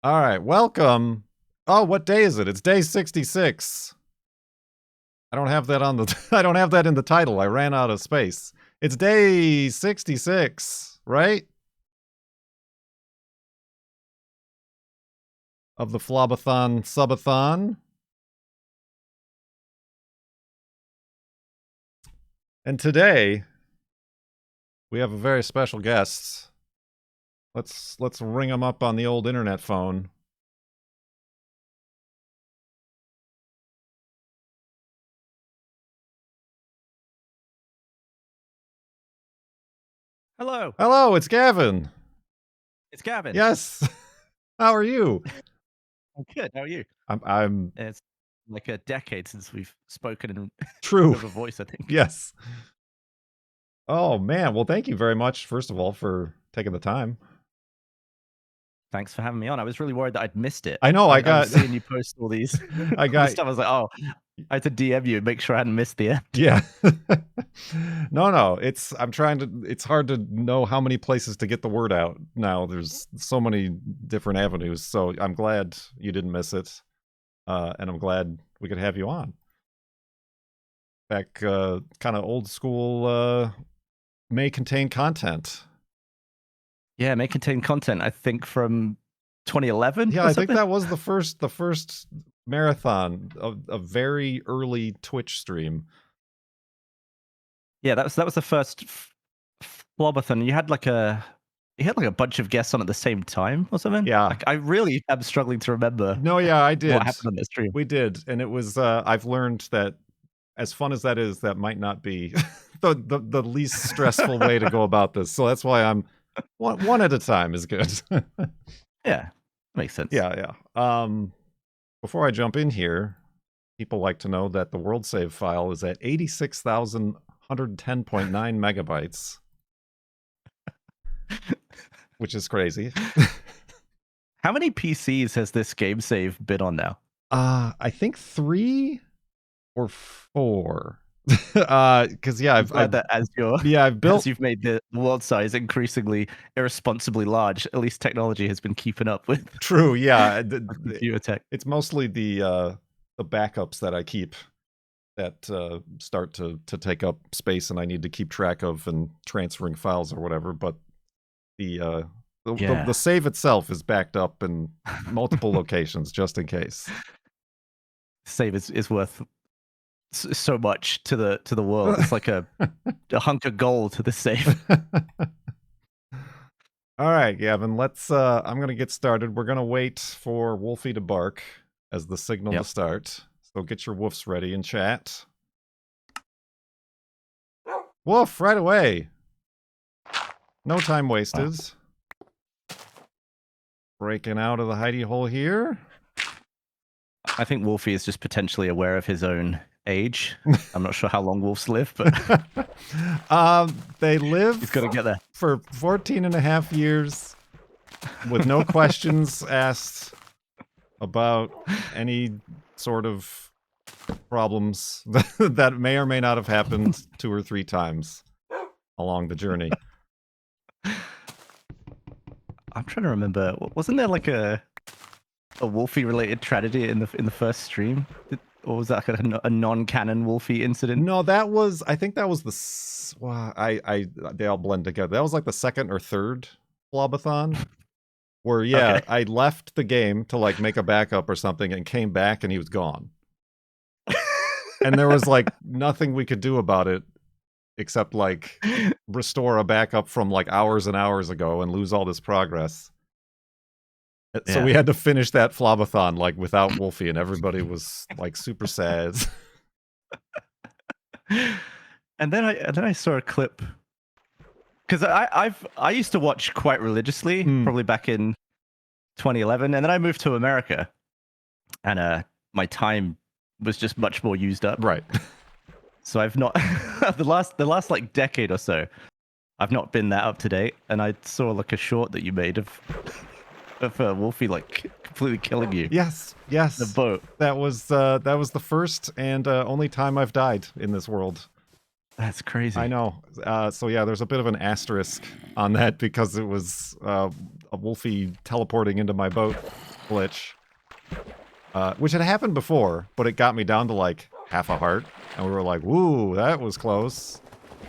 All right, welcome. Oh, what day is it? It's day 66. I don't have that on the I don't have that in the title. I ran out of space. It's day 66, right? Of the FLoB-a-Thon Subathon. And today we have a very special guest. Let's ring him up on the old internet phone. Hello. Hello, it's Gavin. It's Gavin. Yes. How are you? I'm good. How are you? I'm It's like a decade since we've spoken in true. with a voice, I think. Yes. Oh man, well thank you very much first of all for taking the time. Thanks for having me on. I was really worried that I'd missed it. I know I was seeing you post all these I all got this stuff. I was like, oh, I had to DM you and make sure I hadn't missed the end. yeah. No, it's hard to know how many places to get the word out now. There's so many different avenues, so I'm glad you didn't miss it. And I'm glad we could have you on. Back kind of old school may contain content. Yeah, may contain content, I think from 2011. Yeah, I think that was the first marathon of a very early Twitch stream. Yeah, that was the first FLoB-a-Thon. You had like a bunch of guests on at the same time or something. Yeah, like, I really am struggling to remember. No, yeah, I did. What happened on the stream? We did, and it was. I've learned that, as fun as that is, that might not be the least stressful way to go about this. So that's why I'm one at a time is good. Yeah, makes sense. Yeah. Before I jump in here, people like to know that the world save file is at 86,110.9 megabytes, which is crazy. How many PCs has this game save been on now? I think 3 or 4. Because I've that as you've made the world size increasingly irresponsibly large, at least technology has been keeping up with. True, yeah. Computer tech. It's mostly the backups that I keep that start to take up space, and I need to keep track of and transferring files or whatever. But the save itself is backed up in multiple locations just in case. Save is worth so much to the world. It's like a hunk of gold to the save. All right, Gavin, let's I'm gonna get started. We're gonna wait for Wolfie to bark as the signal to start. So get your woofs ready in chat. Woof, right away. No time wasted. Breaking out of the hidey hole here. I think Wolfie is just potentially aware of his own age. I'm not sure how long wolves live, but they live he's got to get there for 14 and a half years with no questions asked about any sort of problems that may or may not have happened 2 or 3 times along the journey. I'm trying to remember. Wasn't there like a Wolfie related tragedy in the first stream? Or was that a non-canon Wolfie incident? No, I think that was they all blend together. That was like the second or third FLoB-a-Thon where I left the game to like make a backup or something and came back and he was gone. And there was like nothing we could do about it except like restore a backup from like hours and hours ago and lose all this progress. So we had to finish that FLoB-a-Thon like without Wolfie, and everybody was like super sad. And then I saw a clip because I used to watch quite religiously, probably back in 2011, and then I moved to America, and my time was just much more used up. Right. So I've not the last like decade or so, I've not been that up to date, and I saw like a short that you made of Wolfie like completely killing you. Yes. The boat. That was the first and only time I've died in this world. That's crazy. I know. So yeah, there's a bit of an asterisk on that because it was a Wolfie teleporting into my boat glitch, which had happened before, but it got me down to like half a heart, and we were like, "Woo, that was close."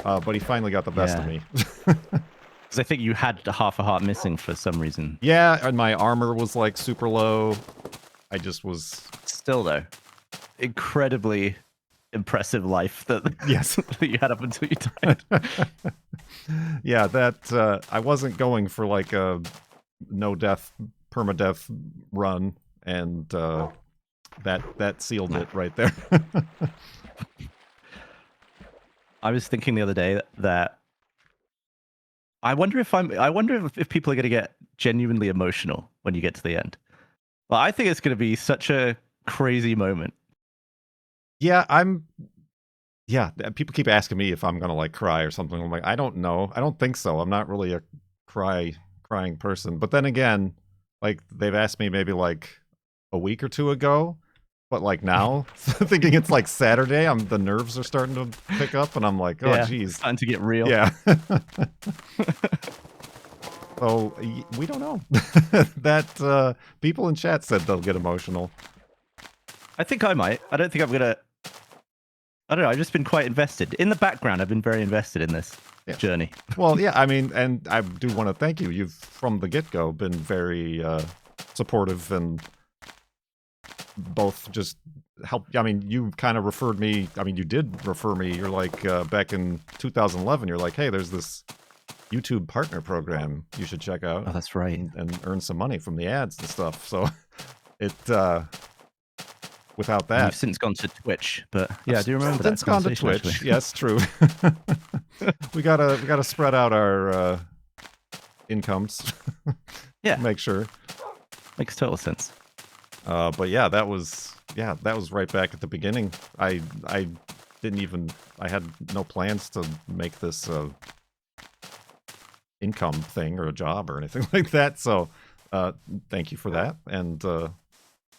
But he finally got the best of me. Because I think you had half a heart missing for some reason. Yeah, and my armor was like super low. I just was... Still though, incredibly impressive life that yes that you had up until you died. Yeah, that I wasn't going for like a no death permadeath run, and that sealed it right there. I was thinking the other day that I wonder if people are going to get genuinely emotional when you get to the end. Well, I think it's going to be such a crazy moment. Yeah, people keep asking me if I'm gonna like cry or something. I'm like, I don't know. I don't think so. I'm not really a crying person. But then again, like they've asked me maybe like a week or two ago, but like now, thinking it's like Saturday, the nerves are starting to pick up, and I'm like, oh geez, it's starting to get real. Yeah. So we don't know. That people in chat said they'll get emotional. I think I might. I don't think I'm gonna. I don't know. I've just been quite invested. In the background, I've been very invested in this journey. Well, yeah, I mean, and I do want to thank you. You've, from the get-go, been very supportive and both just help. I mean, you kind of referred me. I mean, you did refer me. You're like, back in 2011, you're like, hey, there's this YouTube partner program you should check out. Oh, that's right. And earn some money from the ads and stuff. So it... without that, you've since gone to Twitch, but yeah, I do remember that. Since gone to Twitch, actually. Yes, true. we gotta spread out our incomes. Yeah, make sure. Makes total sense. But yeah, that was right back at the beginning. I had no plans to make this income thing or a job or anything like that. So thank you for that, and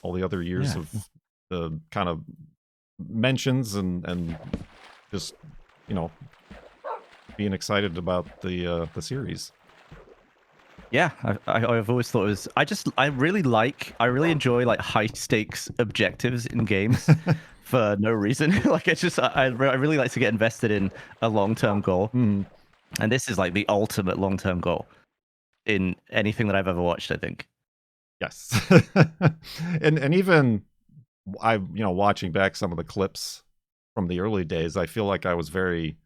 all the other years of the kind of mentions and just, you know, being excited about the series. Yeah, I've always thought it was. I really enjoy like high stakes objectives in games for no reason. Like it's just I really like to get invested in a long term goal, and this is like the ultimate long term goal in anything that I've ever watched, I think. Yes, and even watching back some of the clips from the early days, I feel like I was very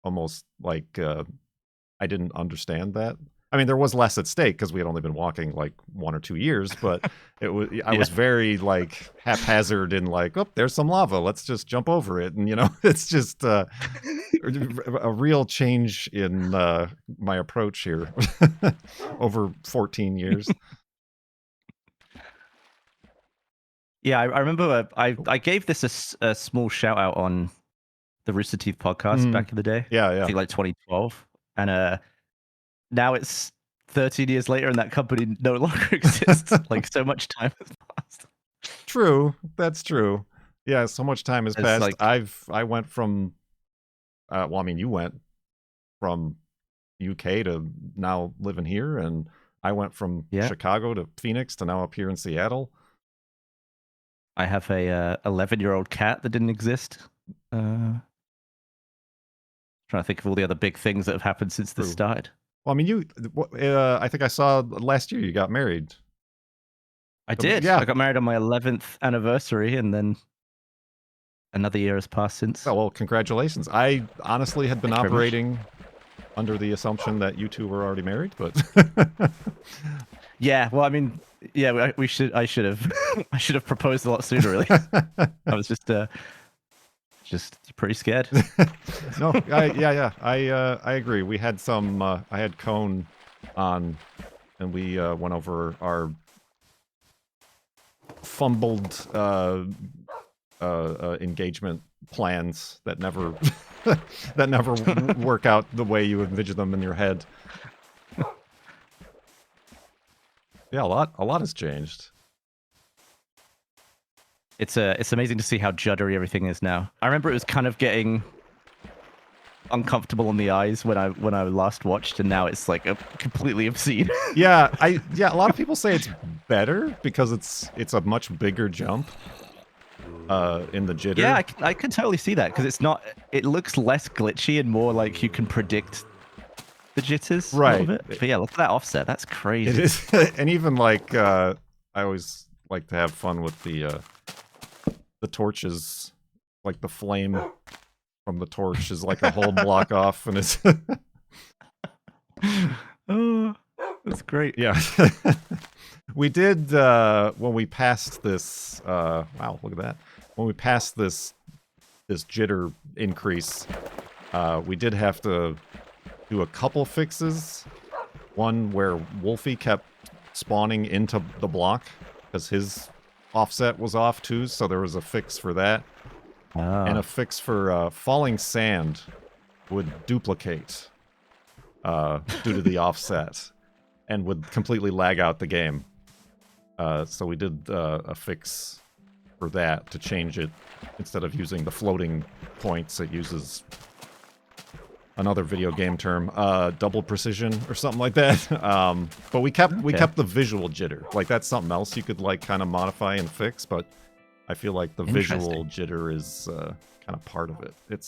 almost like I didn't understand that. I mean, there was less at stake because we had only been walking like 1 or 2 years, but I was very like haphazard in like, oh, there's some lava, let's just jump over it, and it's just a real change in my approach here over 14 years. Yeah, I remember I gave this a small shout out on the Rooster Teeth podcast back in the day. Yeah. I think like 2012. And now it's 13 years later and that company no longer exists. Like so much time has passed. True. That's true. Yeah, so much time has passed. Like, I went from well, I mean, you went from UK to now living here, and I went from Chicago to Phoenix to now up here in Seattle. I have a 11-year-old cat that didn't exist. Trying to think of all the other big things that have happened since this started. Well, I mean, I think I saw last year you got married. I did. Yeah, I got married on my 11th anniversary, and then another year has passed since. Oh, well, congratulations. I honestly had been operating under the assumption that you two were already married, but yeah, well, I mean, yeah, I should have proposed a lot sooner, really. I was just pretty scared. No, I agree. We had some I had Cone on, and we went over our fumbled engagement plans that never work out the way you envision them in your head. Yeah, a lot has changed. It's amazing to see how juddery everything is now. I remember it was kind of getting uncomfortable on the eyes when I last watched, and now it's like a completely obscene. Yeah, a lot of people say it's better because it's a much bigger jump in the jitter. Yeah, I can totally see that because it's not. It looks less glitchy and more like you can predict the jitters a little bit. But yeah, look at that offset. That's crazy. It is, and even like I always like to have fun with the torches, like the flame from the torch is like a whole block off, and it's oh, that's great. Yeah. We did when we passed this wow, look at that. When we passed this jitter increase, we did have to do a couple fixes. One where Wolfie kept spawning into the block because his offset was off too, so there was a fix for that. And a fix for falling sand would duplicate due to the offset and would completely lag out the game. So we did a fix for that to change it. Instead of using the floating points, it uses another video game term, double precision or something like that. But we kept the visual jitter. Like that's something else you could like kind of modify and fix, but I feel like the visual jitter is kind of part of it.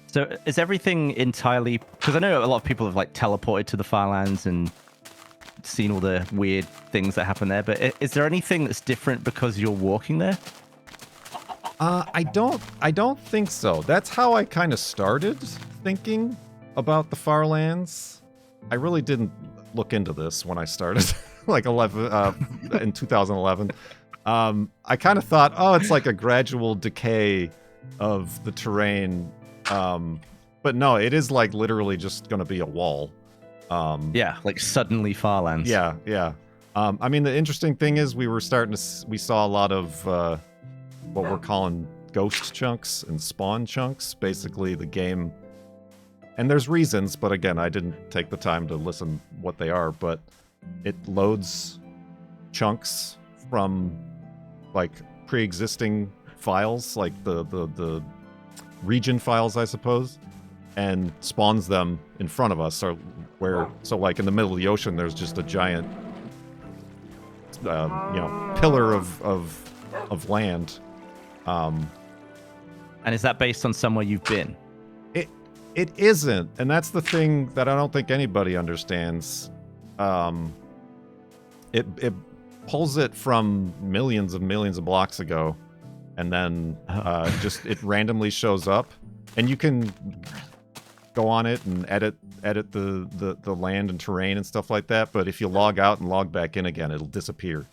So is everything entirely... Because I know a lot of people have like teleported to the Farlands and seen all the weird things that happen there, but is there anything that's different because you're walking there? I don't think so. That's how I kind of started thinking about the Farlands. I really didn't look into this when I started, like in 2011. I kind of thought, oh, it's like a gradual decay of the terrain. But no, it is like literally just going to be a wall. Yeah, like suddenly Farlands. Yeah, yeah. I mean, the interesting thing is we saw a lot of what we're calling ghost chunks and spawn chunks. Basically, the game, and there's reasons, but again, I didn't take the time to listen what they are, but it loads chunks from like pre-existing files, like the region files, I suppose, and spawns them in front of us. So like in the middle of the ocean, there's just a giant, pillar of land. And is that based on somewhere you've been? It isn't, and that's the thing that I don't think anybody understands. It pulls it from millions of blocks ago, and then just it randomly shows up, and you can go on it and edit the land and terrain and stuff like that. But if you log out and log back in again, it'll disappear.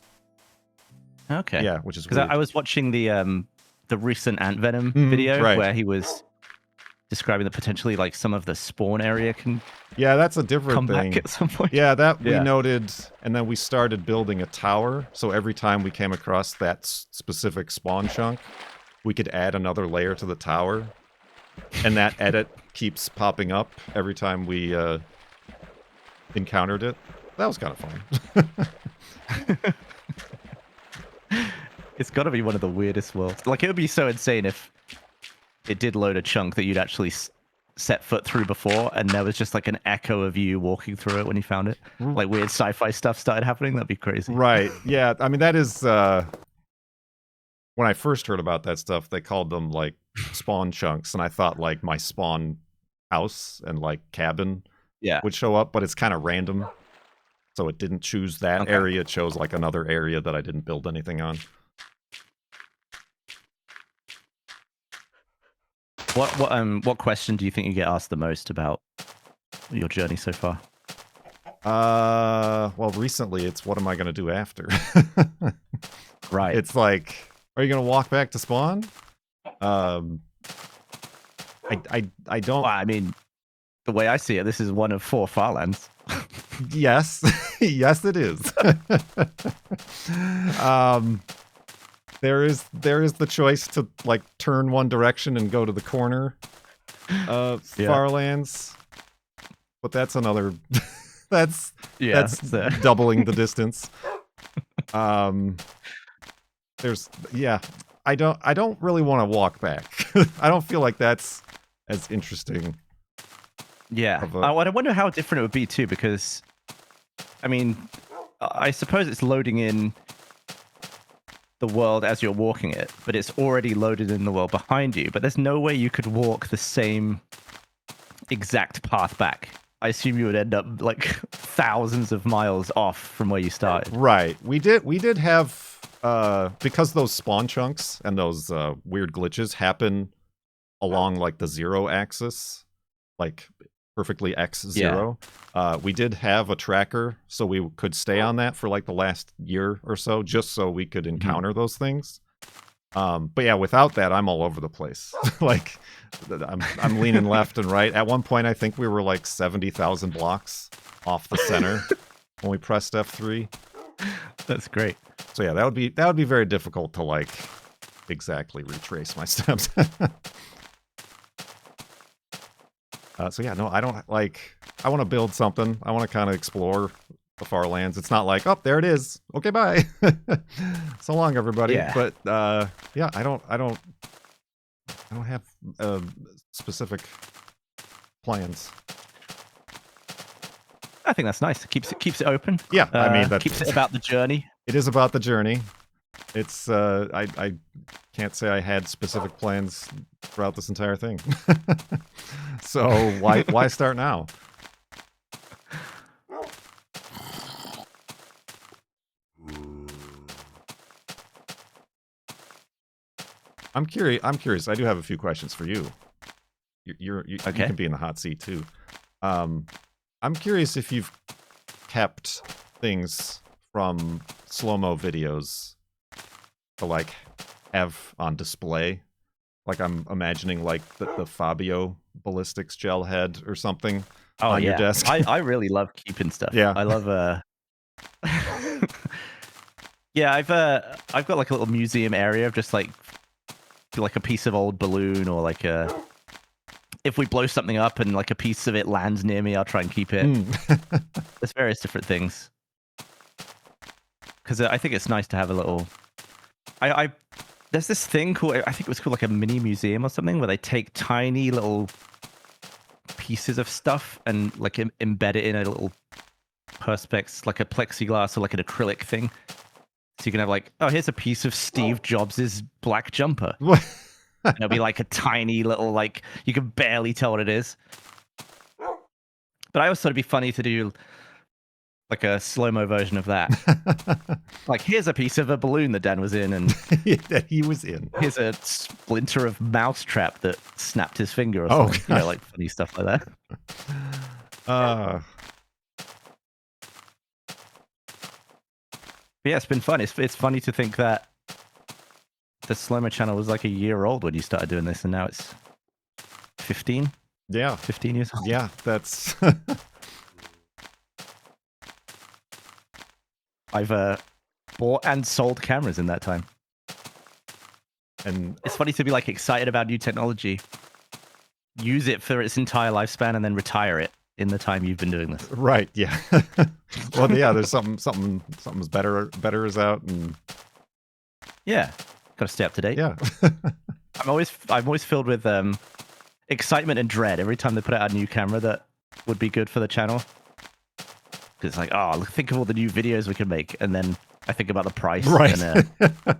Okay. Yeah, which is weird. Because I was watching the recent Ant Venom video where he was describing that potentially like some of the spawn area can that's a different come thing back at some point. Yeah, we noted, and then we started building a tower. So every time we came across that specific spawn chunk, we could add another layer to the tower, and that edit keeps popping up every time we encountered it. That was kind of fun. It's got to be one of the weirdest worlds. Like, it would be so insane if it did load a chunk that you'd actually set foot through before, and there was just like an echo of you walking through it when you found it. Like weird sci-fi stuff started happening. That'd be crazy. Right. Yeah. I mean, that is... when I first heard about that stuff, they called them like spawn chunks, and I thought like my spawn house and like cabin would show up, but it's kind of random. So it didn't choose that area. It chose like another area that I didn't build anything on. What question do you think you get asked the most about your journey so far? Well, recently it's what am I going to do after? Right. It's like, are you going to walk back to spawn? I don't. Well, I mean, the way I see it, this is one of 4 Farlands. Yes, yes, it is. There is the choice to like turn one direction and go to the corner of Farlands, but that's another. that's doubling the distance. I don't really want to walk back. I don't feel like that's as interesting Yeah. I wonder how different it would be too, because, I mean, I suppose it's loading in the world as you're walking it, but it's already loaded in the world behind you. But there's no way you could walk the same exact path back. I assume you would end up like thousands of miles off from where you started. Right. We did have because those spawn chunks and those weird glitches happen along like the 0 axis, like perfectly X0. Yeah. We did have a tracker, so we could stay on that for like the last year or so, just so we could encounter those things. But yeah, without that, I'm all over the place. Like, I'm leaning left and right. At one point, I think we were like 70,000 blocks off the center when we pressed F3. That's great. So yeah, that would be very difficult to like exactly retrace my steps. So yeah, no, I don't like. I want to build something. I want to kind of explore the Farlands. It's not like, oh, there it is. Okay, bye. So long, everybody. Yeah. But yeah, I don't have specific plans. I think that's nice. It keeps it open. Yeah, I mean, that keeps it about the journey. It is about the journey. It's I can't say I had specific plans throughout this entire thing. So why start now? I'm curious. I do have a few questions for you. You can be in the hot seat too. I'm curious if you've kept things from slow-mo videos to like have on display. Like I'm imagining like the Fabio ballistics gel head or something on your desk. I really love keeping stuff. Yeah. I love yeah, I've got like a little museum area of just like a piece of old balloon, or like if we blow something up and like a piece of it lands near me, I'll try and keep it. There's various different things. Because I think it's nice to have a little... There's this thing called, I think it was called like a mini museum or something, where they take tiny little pieces of stuff and like embed it in a little perspex, like a plexiglass or like an acrylic thing. So you can have like, oh, here's a piece of Steve Jobs' black jumper. And it'll be like a tiny little, like, you can barely tell what it is. But I always thought it'd be funny to do like a slow-mo version of that. Like, here's a piece of a balloon that Dan was in, and that he was in. Here's a splinter of mousetrap that snapped his finger or something. You know, like funny stuff like that. But yeah, it's been fun. It's funny to think that the slow-mo channel was like a year old when you started doing this, and now it's 15. Yeah, 15 years old. Yeah, that's. I've bought and sold cameras in that time, and it's funny to be like excited about new technology, use it for its entire lifespan, and then retire it in the time you've been doing this. Right. Yeah. Well, yeah. There's something's better is out, and yeah, got to stay up to date. Yeah. I'm always filled with excitement and dread every time they put out a new camera that would be good for the channel. Because it's like, oh, think of all the new videos we can make, and then I think about the price, right? And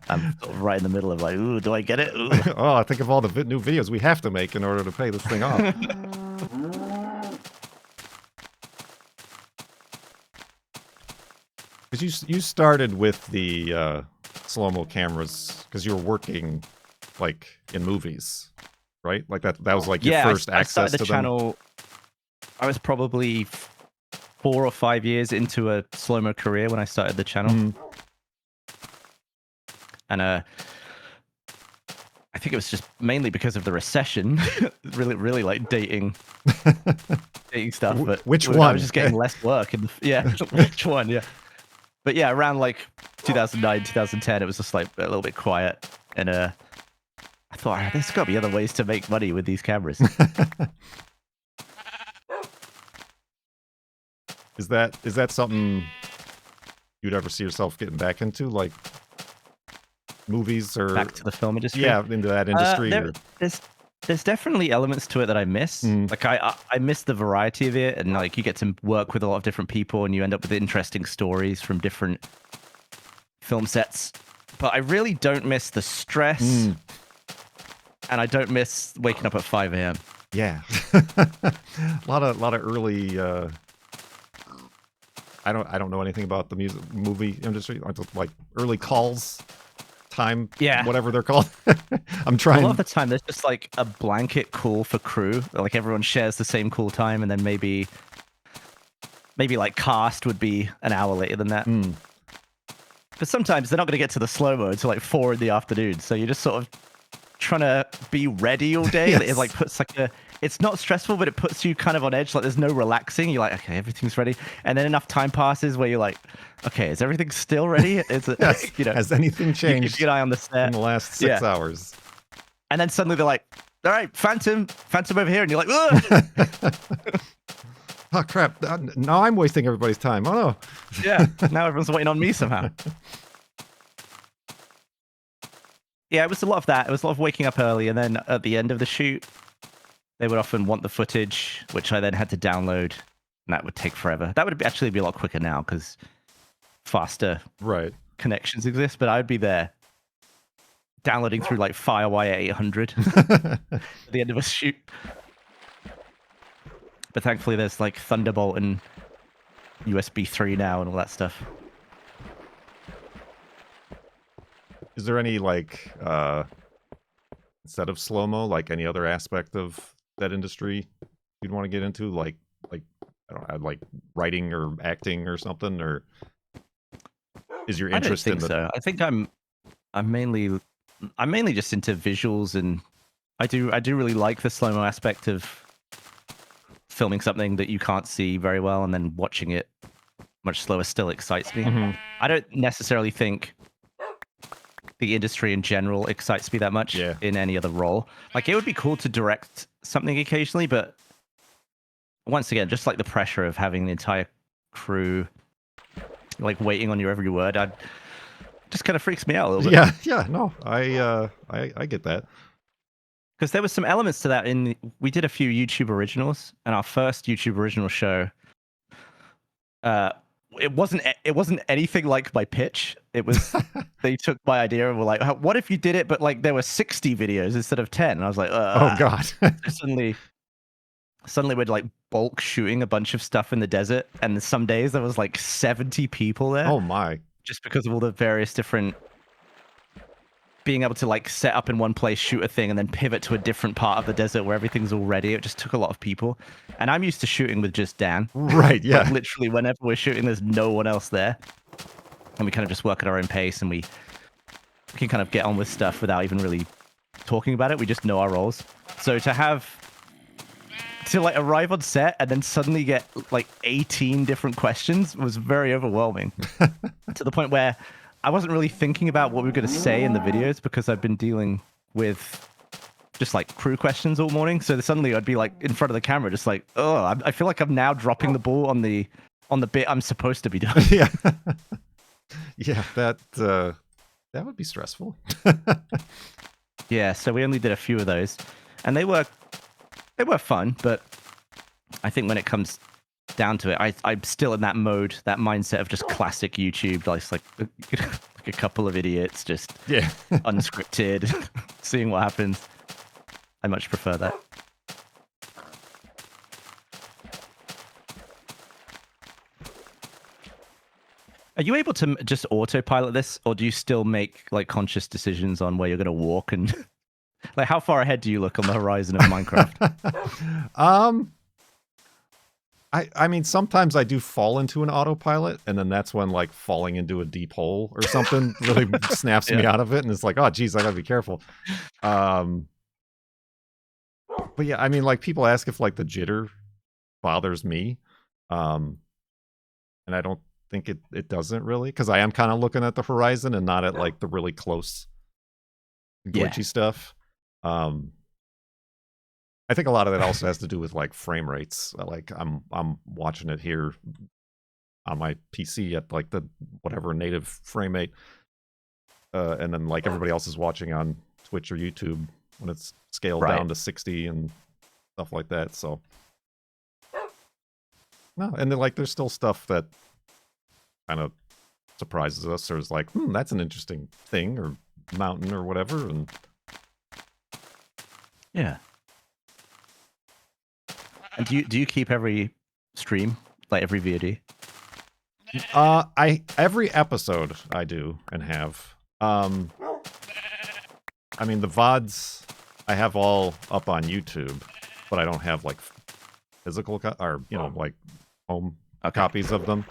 I'm sort of right in the middle of like, ooh, do I get it? Oh, I think of all the new videos we have to make in order to pay this thing off. Because you started with the slow-mo cameras because you were working like in movies, right? Like that was like your first access to the channel. I was probably 4 or 5 years into a slow-mo career when I started the channel. And I think it was just mainly because of the recession, really like dating stuff. But which one? I was just getting less work. Which one? Yeah. But yeah, around like 2009, 2010, it was just like a little bit quiet. And I thought, there's got to be other ways to make money with these cameras. Is that something you'd ever see yourself getting back into, like movies or back to the film industry? Yeah, into that industry. There's definitely elements to it that I miss. Like I miss the variety of it, and like you get to work with a lot of different people, and you end up with interesting stories from different film sets. But I really don't miss the stress, and I don't miss waking up at 5 a.m. Yeah, a lot of early. I don't know anything about the movie industry, like early calls, time, whatever they're called. I'm trying. A lot of the time, there's just like a blanket call for crew. Like everyone shares the same call time, and then maybe like cast would be an hour later than that. But sometimes they're not going to get to the slow-mo until like 4 in the afternoon. So you're just sort of trying to be ready all day. It like puts like it's not stressful, but it puts you kind of on edge. Like there's no relaxing. You're like, okay, everything's ready. And then enough time passes where you're like, okay, is everything still ready? Is it, yes. Has anything changed? You keep an eye on the set in the last 6 hours. And then suddenly they're like, all right, Phantom over here. And you're like, ugh! Oh, crap. Now I'm wasting everybody's time. Oh, no. Yeah, now everyone's waiting on me somehow. Yeah, it was a lot of that. It was a lot of waking up early, and then at the end of the shoot, they would often want the footage, which I then had to download, and that would take forever. That would actually be a lot quicker now, because faster connections exist, but I would be there downloading through like FireWire 800 at the end of a shoot. But thankfully, there's like Thunderbolt and USB 3 now and all that stuff. Is there any like instead of slow-mo, like any other aspect of that industry you'd want to get into, like I don't know, like writing or acting or something, or is your interest in the... so. I think I'm mainly just into visuals, and I do really like the slow-mo aspect of filming something that you can't see very well and then watching it much slower still excites me. I don't necessarily think the industry in general excites me that much in any other role. Like, it would be cool to direct something occasionally, but once again, just like the pressure of having the entire crew like waiting on your every word, just kind of freaks me out a little bit. No, I get that. Because there was some elements to that we did a few YouTube originals, and our first YouTube original show, it wasn't anything like my pitch. It was they took my idea and were like, what if you did it, but like there were 60 videos instead of 10? And I was like, oh god. suddenly we're like bulk shooting a bunch of stuff in the desert, and some days there was like 70 people there. Oh my. Just because of all the various different being able to like set up in one place, shoot a thing, and then pivot to a different part of the desert where everything's all ready. It just took a lot of people. And I'm used to shooting with just Dan. Right, yeah. Like, literally, whenever we're shooting, there's no one else there. And we kind of just work at our own pace, and we can kind of get on with stuff without even really talking about it. We just know our roles. So to like arrive on set and then suddenly get like 18 different questions was very overwhelming. To the point where I wasn't really thinking about what we were going to say in the videos, because I've been dealing with just like crew questions all morning. So suddenly I'd be like in front of the camera, just like, oh, I feel like I'm now dropping the ball on the bit I'm supposed to be doing. Yeah. Yeah, that would be stressful. Yeah, so we only did a few of those, and they were fun, but I think when it comes down to it, I'm still in that mode, that mindset of just classic YouTube, like a couple of idiots, just unscripted, seeing what happens. I much prefer that. Are you able to just autopilot this, or do you still make like conscious decisions on where you're going to walk, and like how far ahead do you look on the horizon of Minecraft? I mean, sometimes I do fall into an autopilot, and then that's when like falling into a deep hole or something really snaps me out of it, and it's like, oh geez, I gotta be careful. But yeah, I mean, like people ask if like the jitter bothers me, and I don't think it doesn't really, because I am kind of looking at the horizon and not at like the really close glitchy stuff. I think a lot of that also has to do with like frame rates. Like I'm watching it here on my PC at like the whatever native frame rate, and then like everybody else is watching on Twitch or YouTube when it's scaled down to 60 and stuff like that. So no, and then like there's still stuff that kind of surprises us, or is like, that's an interesting thing or mountain or whatever, and yeah. And do you keep every stream, like every VOD? Every episode I do and have. I mean the VODs I have all up on YouTube, but I don't have like physical or like home copies of them.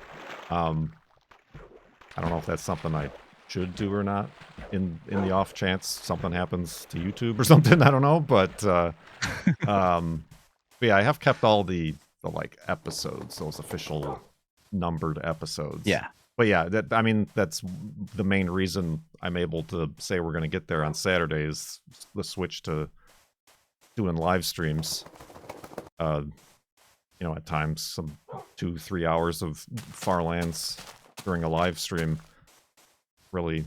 I don't know if that's something I should do or not. In the off chance something happens to YouTube or something, I don't know. But yeah, I have kept all the like episodes, those official numbered episodes. Yeah. But yeah, that's the main reason I'm able to say we're going to get there on Saturdays. The switch to doing live streams. At times some 2-3 hours of Farlands during a live stream really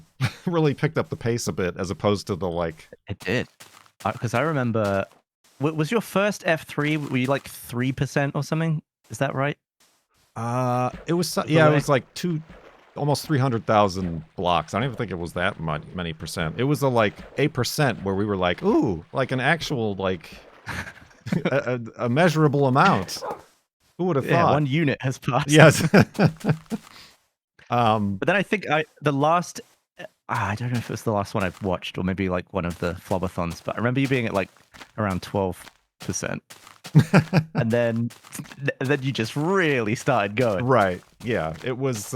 picked up the pace a bit, as opposed to the like. It did, because I remember. Was your first F3? Were you like 3% or something? Is that right? It was it was like almost 300,000 blocks. I don't even think it was that many percent. It was a percent where we were like, ooh, like an actual like a measurable amount. Who would have thought? 1 unit has passed. Yes. But then I think the last. I don't know if it was the last one I've watched, or maybe like one of the FLoB-a-Thons, but I remember you being at like around 12%. And then you just really started going. Right. Yeah. It was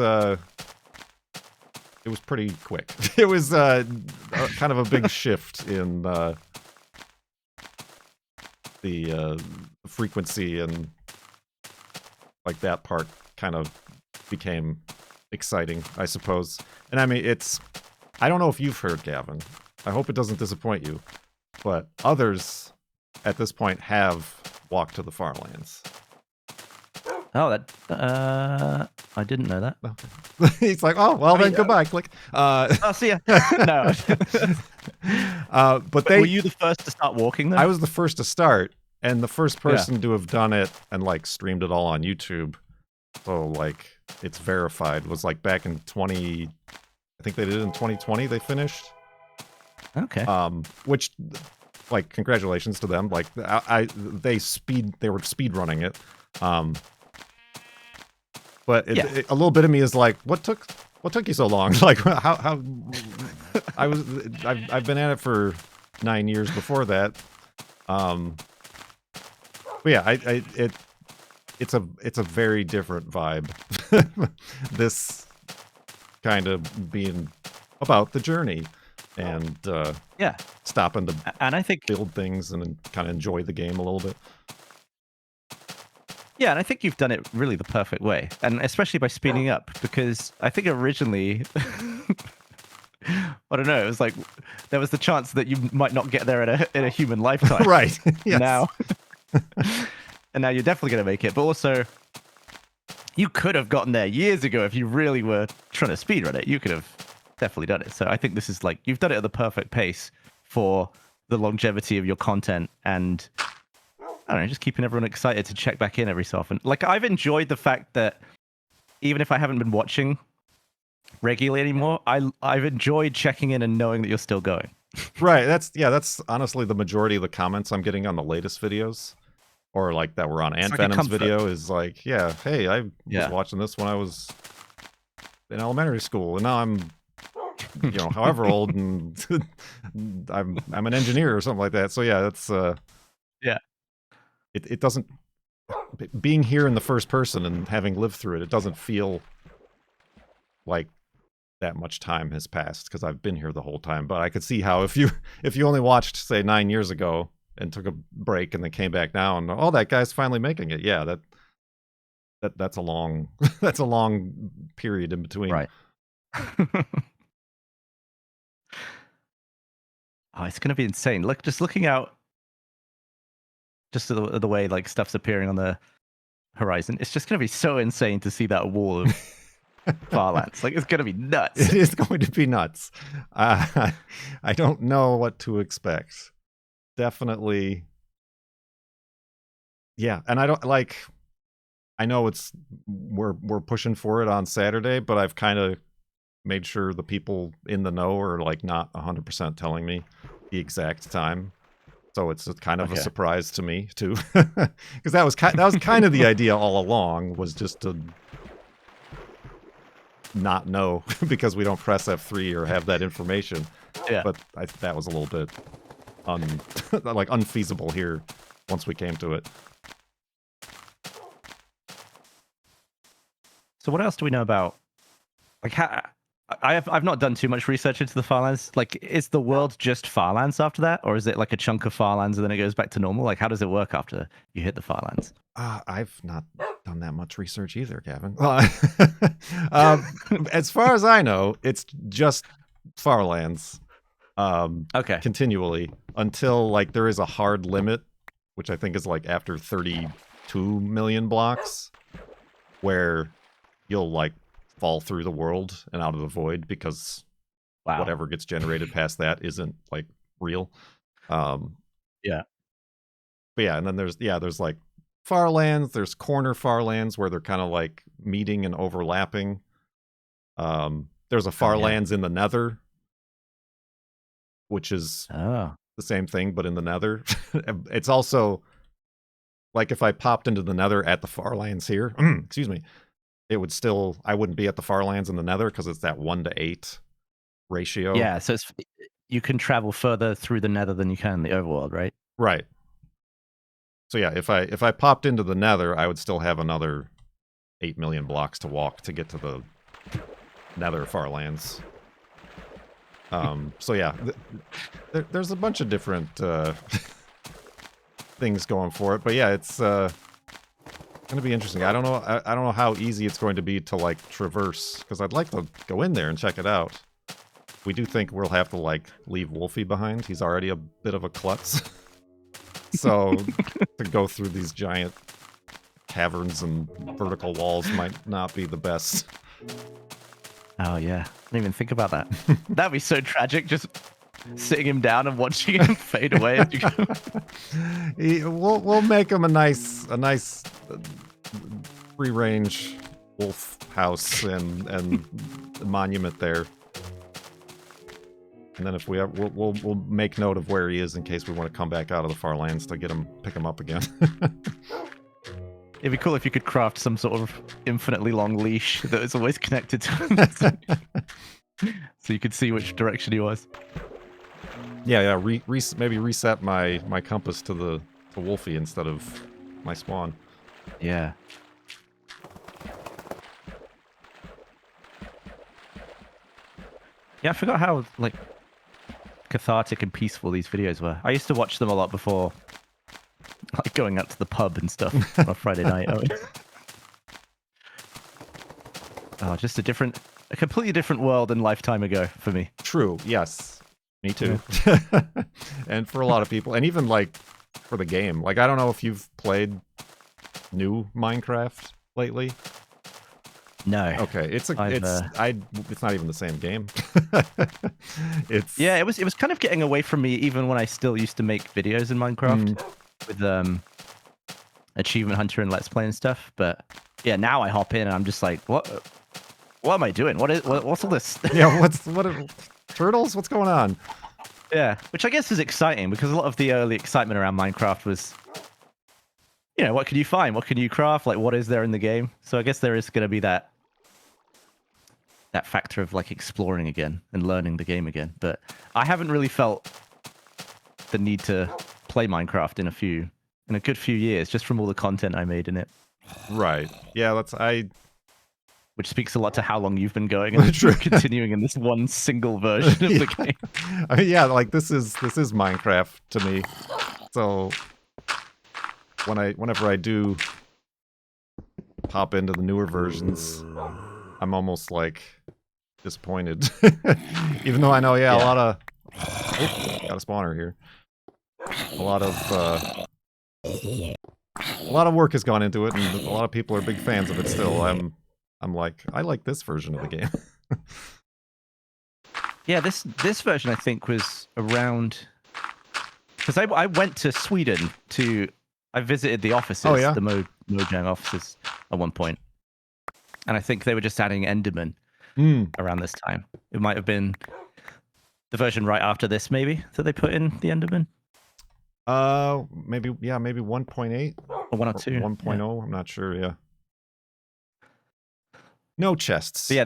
pretty quick. It was kind of a big shift in the frequency, and like that part kind of became exciting, I suppose. And I mean, I don't know if you've heard, Gavin. I hope it doesn't disappoint you, but others at this point have walked to the Farlands. Oh, that I didn't know that. Okay. He's like, oh well, then goodbye. Click. I'll see ya. No. But were you the first to start walking then? I was the first to start, and the first person to have done it and like streamed it all on YouTube. So like it's verified. Was like back in I think they did it in 2020. They finished. Okay. Which, like, congratulations to them. Like, they were speed running it. But a little bit of me is like, what took you so long? Like, how I've been at it for 9 years before that. But yeah, it's a very different vibe. This kind of being about the journey and stopping to and I think build things and kind of enjoy the game a little bit. Yeah, and I think you've done it really the perfect way, and especially by speeding up, because I think originally I don't know, it was like there was the chance that you might not get there in a human lifetime. Right. Yes. Now and now you're definitely going to make it, but also you could have gotten there years ago if you really were trying to speedrun it. You could have definitely done it. So I think this is like, you've done it at the perfect pace for the longevity of your content, and I don't know, just keeping everyone excited to check back in every so often. Like, I've enjoyed the fact that even if I haven't been watching regularly anymore, I've enjoyed checking in and knowing that you're still going. Right. That's honestly the majority of the comments I'm getting on the latest videos. Or like that were on Ant Venom's video is like, hey, I was watching this when I was in elementary school, and now I'm, however old, and I'm an engineer or something like that. So yeah, that's it doesn't, being here in the first person and having lived through it doesn't feel like that much time has passed because I've been here the whole time. But I could see how if you only watched, say, 9 years ago and took a break and then came back now and that guy's finally making it. Yeah, that's a long that's a long period in between. Right. It's gonna be insane. Just looking out, just the way like stuff's appearing on the horizon. It's just gonna be so insane to see that wall of Farlands. Like, it's gonna be nuts. It is going to be nuts. I don't know what to expect. definitely, yeah. And I don't like. I know we're pushing for it on Saturday, but I've kind of made sure the people in the know are like not 100% telling me the exact time. So it's kind of a surprise to me too, because that was kind of the idea all along, was just to not know because we don't press F3 or have that information. Yeah. But that was a little bit like unfeasible here once we came to it. So what else do we know about? Like, how I've not done too much research into the Farlands. Like, is the world just Farlands after that, or is it like a chunk of Farlands and then it goes back to normal? Like, how does it work after you hit the Farlands? I've not done that much research either, Gavin. As far as I know, it's just Farlands. Okay. Continually until like there is a hard limit, which I think is like after 32 million blocks, where you'll like fall through the world and out of the void because whatever gets generated past that isn't like real. Yeah. But yeah, and then there's like Farlands, there's corner Farlands where they're kind of like meeting and overlapping. There's a Farlands in the Nether, which is the same thing, but in the Nether. It's also like if I popped into the Nether at the Farlands here, excuse me, it would still, I wouldn't be at the Farlands in the Nether because it's that 1:8 ratio. Yeah, so you can travel further through the Nether than you can in the overworld, right? Right. So yeah, if I popped into the Nether, I would still have another 8 million blocks to walk to get to the Nether Farlands. So yeah, there's a bunch of different things going for it, but yeah, it's gonna be interesting. I don't know how easy it's going to be to like traverse, because I'd like to go in there and check it out. We do think we'll have to like leave Wolfie behind. He's already a bit of a klutz. So to go through these giant caverns and vertical walls might not be the best. Oh yeah, I didn't even think about that. That'd be so tragic, just sitting him down and watching him fade away as you go. We'll make him a nice free range wolf house and a monument there. And then if we'll make note of where he is in case we want to come back out of the Farlands to pick him up again. It'd be cool if you could craft some sort of infinitely long leash that is always connected to him. So you could see which direction he was. Yeah. Maybe reset my compass to Wolfie instead of my spawn. Yeah. Yeah, I forgot how like cathartic and peaceful these videos were. I used to watch them a lot before, like going out to the pub and stuff on a Friday night. Oh, just a completely different world and lifetime ago for me. True. Yes. Me too. Yeah. And for a lot of people, and even like for the game. Like, I don't know if you've played new Minecraft lately. No. Okay, it's not even the same game. It was kind of getting away from me even when I still used to make videos in Minecraft with Achievement Hunter and Let's Play and stuff. But yeah, now I hop in and I'm just like, what am I doing? What's all this? Yeah, turtles? What's going on? Yeah, which I guess is exciting because a lot of the early excitement around Minecraft was, you know, what can you find? What can you craft? Like, what is there in the game? So I guess there is going to be that factor of like exploring again and learning the game again. But I haven't really felt the need to play Minecraft in a good few years, just from all the content I made in it. Right. Yeah, which speaks a lot to how long you've been going and continuing in this one single version of the game. I mean, yeah, like this is Minecraft to me. So whenever I do pop into the newer versions, I'm almost like disappointed. Even though I know, a lot of got a spawner here. A lot of work has gone into it, and a lot of people are big fans of it still. I'm like, I like this version of the game. Yeah, this version I think was around because I went to Sweden I visited the offices, the Mojang offices at one point, and I think they were just adding Enderman around this time. It might have been the version right after this, maybe, that they put in the Enderman. Maybe 1.8 or 1.2, 1.0. Yeah. I'm not sure. Yeah. No chests. But yeah,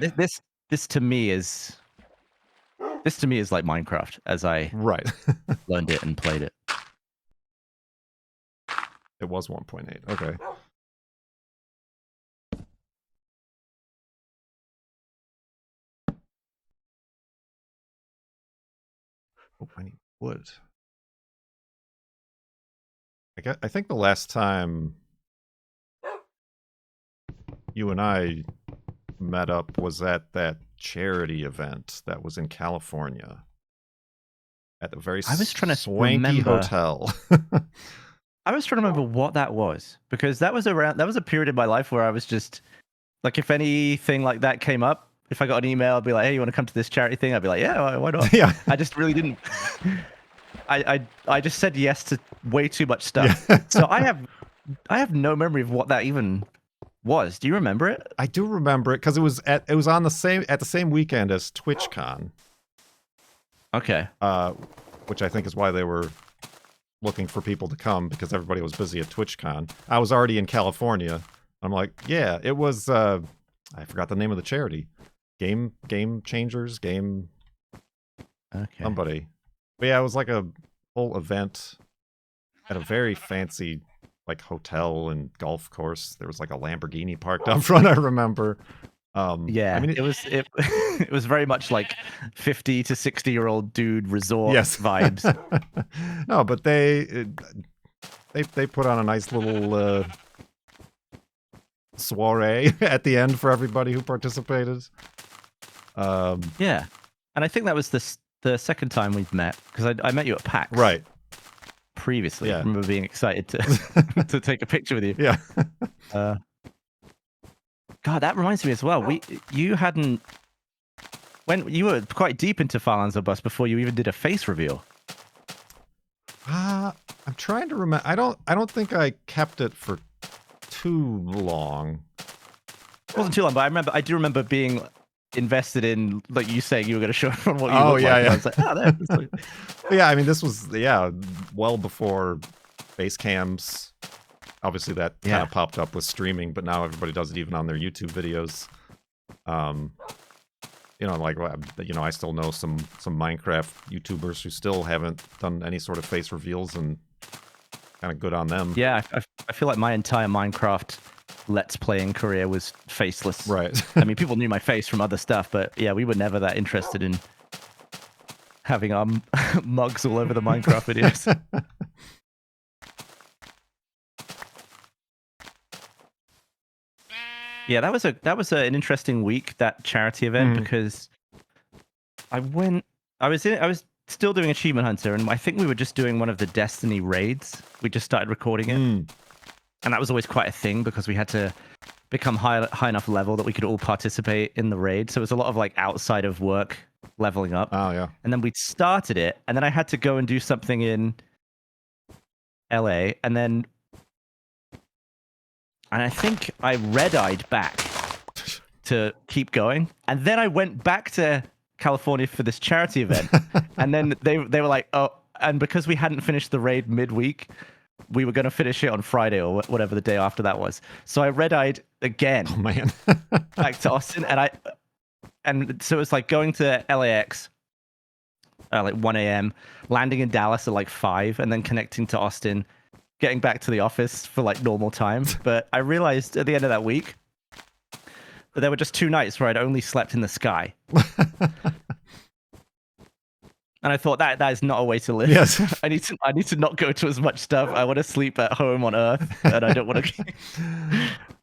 this to me is like Minecraft as I learned it and played it. It was 1.8. Okay. Oh, I need wood. I think the last time you and I met up was at that charity event that was in California at the very swanky hotel. I was trying to remember what that was, because that was a period in my life where I was just like, if anything like that came up, if I got an email, I'd be like, hey, you want to come to this charity thing? I'd be like, yeah, why not? Yeah. I just really didn't. I just said yes to way too much stuff. Yeah. So I have no memory of what that even was. Do you remember it? I do remember it because it was at the same weekend as TwitchCon. Okay. Which I think is why they were looking for people to come, because everybody was busy at TwitchCon. I was already in California. I'm like, yeah, it was. I forgot the name of the charity. Game Changers. Somebody. But yeah, it was like a whole event at a very fancy like hotel and golf course. There was like a Lamborghini parked out front, I remember. Yeah, I mean, it was very much like 50 to 60-year-old dude resort vibes. No, but they put on a nice little soiree at the end for everybody who participated. Yeah, and I think that was the second time we've met, because I met you at PAX. Right. Previously, I remember being excited to to take a picture with you. Yeah. God, that reminds me as well. You were quite deep into Farlands or Bust before you even did a face reveal. I'm trying to remember. I don't think I kept it for too long. It wasn't too long, but I do remember being invested in, like you saying, you were going to show everyone what you look like. Yeah. I was like, there. Yeah, I mean, this was well before face cams. Obviously, that kind of popped up with streaming, but now everybody does it even on their YouTube videos. I still know some Minecraft YouTubers who still haven't done any sort of face reveals, and kind of good on them. Yeah, I feel like my entire Minecraft Let's Playing career was faceless. Right. I mean, people knew my face from other stuff, but yeah, we were never that interested in having our mugs all over the Minecraft videos. Yeah, that was an interesting week, that charity event, because I was still doing Achievement Hunter, and I think we were just doing one of the Destiny raids. We just started recording it, and that was always quite a thing, because we had to become high enough level that we could all participate in the raid. So it was a lot of like outside of work leveling up. Oh yeah. And then we started it, and then I had to go and do something in LA, and I think I red-eyed back to keep going. And then I went back to California for this charity event. And then they were like, oh, and because we hadn't finished the raid midweek, we were going to finish it on Friday or whatever the day after that was. So I red-eyed again. Oh, man. Back to Austin. And so it was like going to LAX like 1 a.m., landing in Dallas at like 5, and then connecting to Austin, getting back to the office for like normal time. But I realized at the end of that week that there were just 2 nights where I'd only slept in the sky. And I thought that is not a way to live. Yes. I need to not go to as much stuff. I want to sleep at home on Earth, and I don't want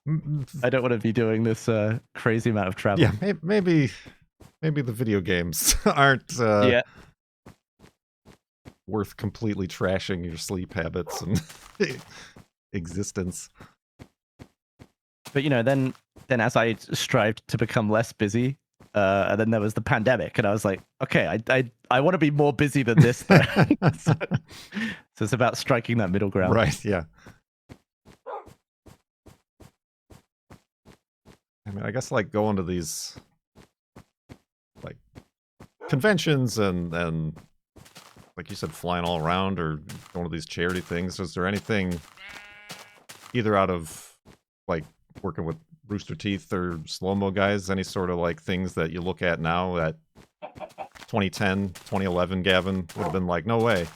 to be doing this crazy amount of travel. Yeah, maybe the video games aren't worth completely trashing your sleep habits and existence. But then as I strived to become less busy, and then there was the pandemic, and I was like, okay, I want to be more busy than this. Though. So it's about striking that middle ground. Right, yeah. I mean, I guess like going to these like conventions and like you said, flying all around or going to these charity things. Is there anything either out of like working with Rooster Teeth or slow-mo guys, any sort of like things that you look at now that 2010, 2011 Gavin would have been like, no way.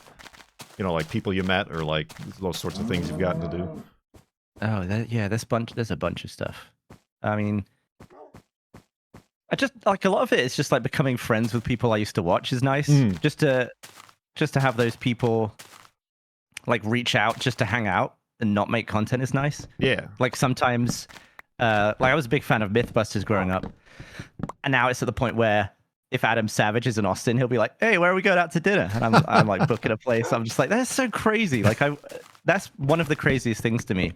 You know, like people you met or like those sorts of things you've gotten to do. Oh, yeah, there's a bunch of stuff. I mean, I just like a lot of it is just like becoming friends with people I used to watch is nice. Just to have those people like reach out just to hang out and not make content is nice. Yeah. Like sometimes, like I was a big fan of Mythbusters growing up, and now it's at the point where if Adam Savage is in Austin, he'll be like, "Hey, where are we going out to dinner?" And I'm like booking a place. I'm just like, that's so crazy. Like that's one of the craziest things to me,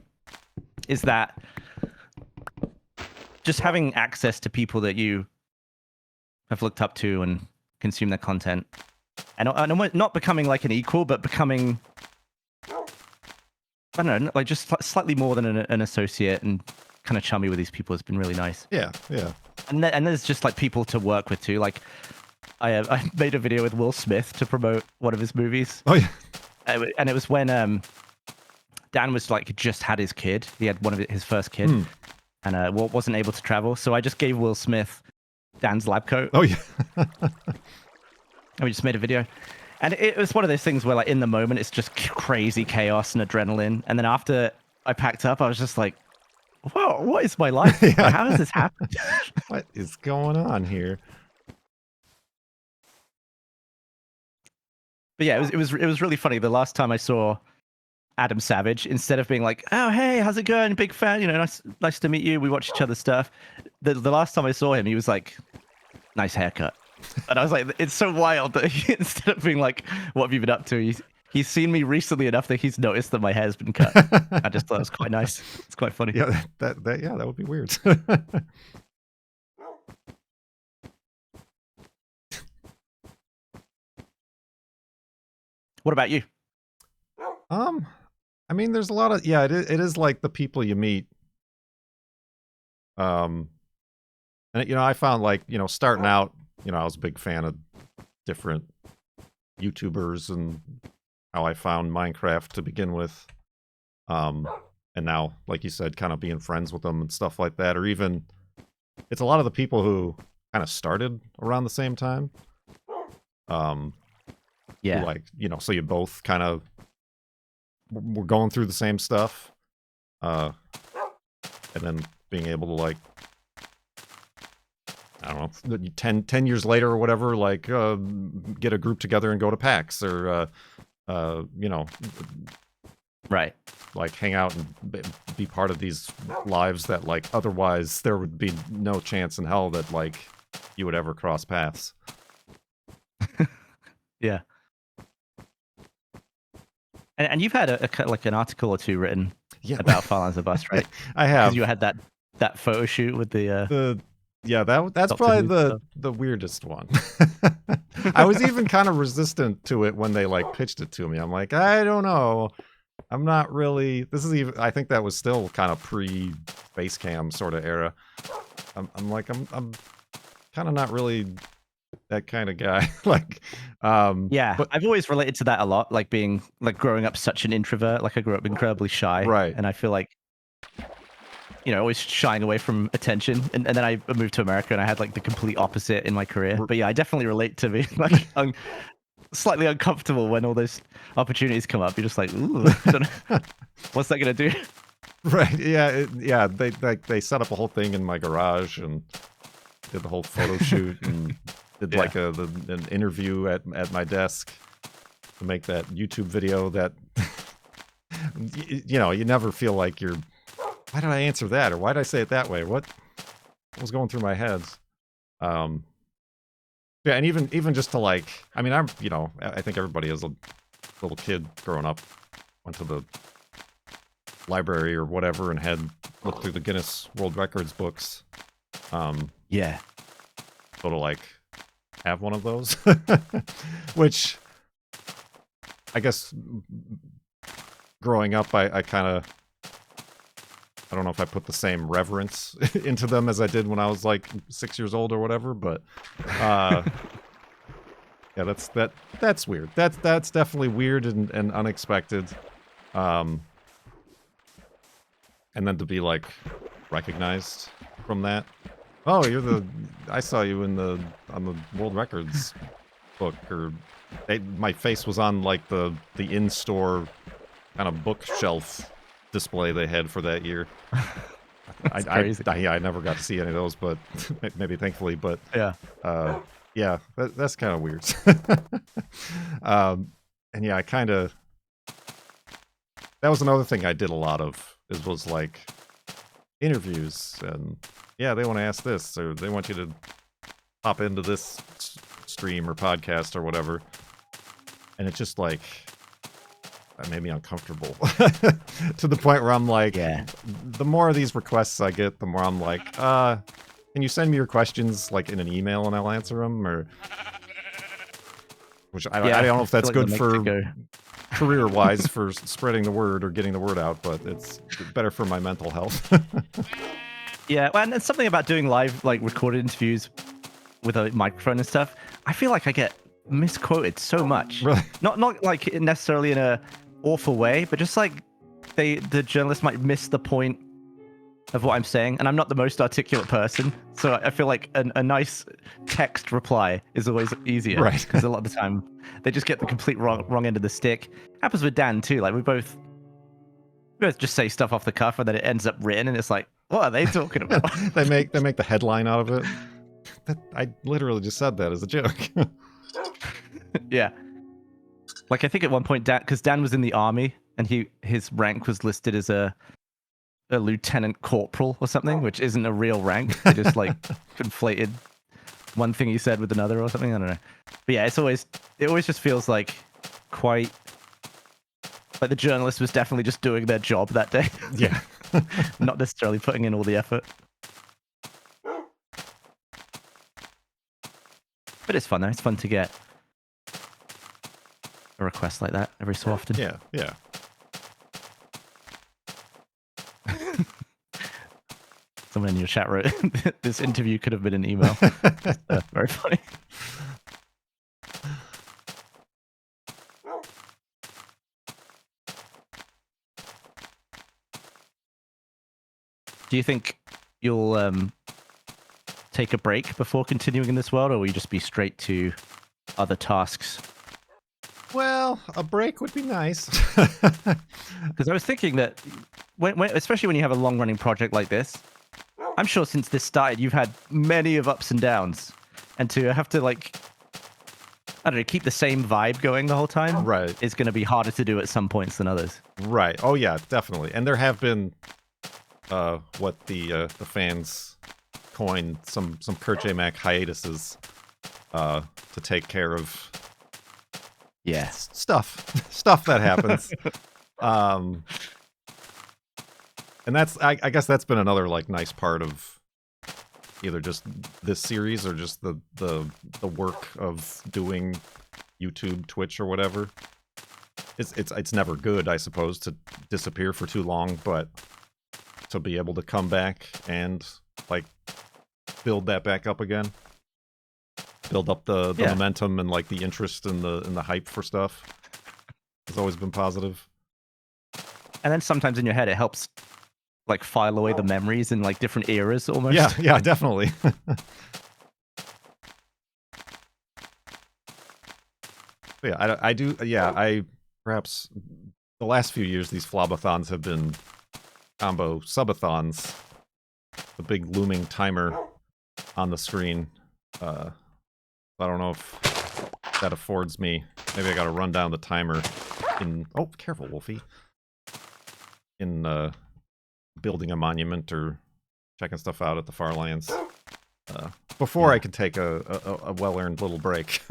is that just having access to people that you have looked up to and consume their content, and not becoming like an equal, but becoming, I don't know, like just slightly more than an associate and kind of chummy with these people has been really nice. Yeah, yeah. And there's just like people to work with too. Like I made a video with Will Smith to promote one of his movies. Oh yeah. And it was when Dan was like just had his kid. He had his first kid, and wasn't able to travel. So I just gave Will Smith Dan's lab coat. Oh yeah. And we just made a video. And it was one of those things where like in the moment it's just crazy chaos and adrenaline. And then after I packed up, I was just like, whoa, what is my life? Yeah. How has this happened? What is going on here? But yeah, it was really funny. The last time I saw Adam Savage, instead of being like, "Oh hey, how's it going? Big fan, you know, nice to meet you. We watch each other's stuff." The last time I saw him, he was like, "Nice haircut," and I was like, "It's so wild that instead of being like, what have you been up to?" He's seen me recently enough that he's noticed that my hair's been cut. I just thought it was quite nice. It's quite funny. Yeah, that would be weird. What about you? I mean, there's a lot of it is like the people you meet. And you know, I found like, you know, starting out, you know, I was a big fan of different YouTubers and how I found Minecraft to begin with. And now, like you said, kind of being friends with them and stuff like that, or even it's a lot of the people who kind of started around the same time. Yeah. Like, you know, so you both kind of were going through the same stuff. And then being able to like, I don't know, 10 years later or whatever, like get a group together and go to PAX or, you know, right, like hang out and be part of these lives that like otherwise there would be no chance in hell that like you would ever cross paths. Yeah. And you've had like an article or two written about Farlands the Bust, right? I have. Because you had that photo shoot with that's probably the weirdest one. I was even kind of resistant to it when they like pitched it to me. I'm like, I don't know. I'm not really. This is even. I think that was still kind of pre-Basecam sort of era. I'm kind of not really that kind of guy. Like, yeah. But I've always related to that a lot. Like being like growing up such an introvert. Like I grew up incredibly shy, right? And I feel like, you know, always shying away from attention. And then I moved to America and I had like the complete opposite in my career. But yeah, I definitely relate to being like slightly uncomfortable when all those opportunities come up. You're just like, ooh, I don't know. What's that going to do? Right. Yeah. They set up a whole thing in my garage and did the whole photo shoot and did like an interview at my desk to make that YouTube video that, you know, you never feel like you're, why did I answer that? Or why did I say it that way? What was going through my head? Yeah, and even just to like, I mean, I think everybody as a little kid growing up went to the library or whatever and had looked through the Guinness World Records books. Yeah. So to like have one of those, which I guess growing up, I kind of, I don't know if I put the same reverence into them as I did when I was like 6 years old or whatever, but yeah, that's weird. That's definitely weird and unexpected. And then to be like recognized from that. Oh, I saw you on the world records book, or my face was on like the in-store kind of bookshelf display they had for that year. I never got to see any of those, but maybe thankfully, but yeah. Yeah, that's kind of weird. And yeah, that was another thing I did a lot of, was like interviews, and yeah, they want to ask this, or they want you to hop into this stream or podcast or whatever. And it's just like, that made me uncomfortable to the point where I'm like, yeah. The more of these requests I get, the more I'm like, can you send me your questions like in an email and I'll answer them? Or which I don't know if that's like good for career-wise for spreading the word or getting the word out, but it's better for my mental health. Yeah, and it's something about doing live, like recorded interviews with a microphone and stuff. I feel like I get misquoted so much. Really? Not like necessarily in a awful way, but just like the journalist might miss the point of what I'm saying, and I'm not the most articulate person, so I feel like a nice text reply is always easier, right? Because a lot of the time they just get the complete wrong end of the stick. Happens with Dan too. Like we both just say stuff off the cuff, and then it ends up written, and it's like, what are they talking about? they make the headline out of it. I literally just said that as a joke. Yeah. Like I think at one point, because Dan was in the army, and his rank was listed as a lieutenant corporal or something, which isn't a real rank. They just like conflated one thing he said with another or something. I don't know. But yeah, it always just feels like quite like the journalist was definitely just doing their job that day. Yeah. Not necessarily putting in all the effort. But it's fun though. It's fun to get a request like that every so often. Yeah, yeah. Someone in your chat wrote, this interview could have been an email. Very funny. Do you think you'll take a break before continuing in this world, or will you just be straight to other tasks? Well, a break would be nice. Because I was thinking that, especially when you have a long-running project like this, I'm sure since this started, you've had many of ups and downs, and to have to like, I don't know, keep the same vibe going the whole time, right, is going to be harder to do at some points than others. Right. Oh yeah, definitely. And there have been, what the fans coined some Kurt J. Mac hiatuses, to take care of. Yeah, stuff that happens. And that's, I guess that's been another like nice part of either just this series or just the work of doing YouTube, Twitch, or whatever. It's never good, I suppose, to disappear for too long, but to be able to come back and like build that back up again, build up the momentum and like the interest and the hype for stuff has always been positive. And then sometimes in your head it helps like file away the memories in like different eras almost. Yeah, definitely. Yeah, I do. Yeah, I perhaps the last few years these FLoB-a-Thons have been combo subathons. The big looming timer on the screen. I don't know if that affords me. Maybe I got to run down the timer in. Oh, careful, Wolfie. In building a monument or checking stuff out at the Farlands before I could take a well-earned little break.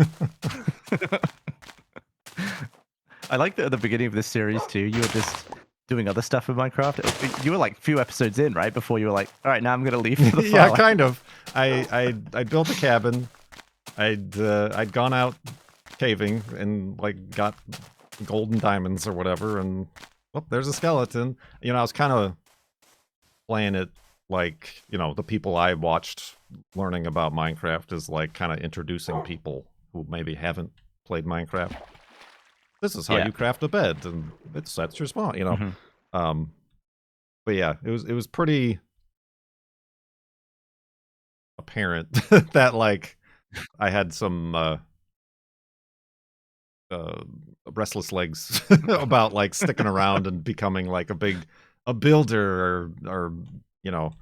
I like that at the beginning of this series too, you were just doing other stuff with Minecraft? You were like a few episodes in, right? Before you were like, all right, now I'm gonna leave for the Yeah, Farlands. kind of. I built a cabin. I'd gone out caving and like got gold and diamonds or whatever, and oh, there's a skeleton. You know, I was kind of playing it like, you know, the people I watched learning about Minecraft is like kind of introducing people who maybe haven't played Minecraft. This is how you craft a bed, and it sets your spawn, you know. But yeah, it was pretty apparent that like I had some restless legs about like sticking around and becoming like a builder or you know,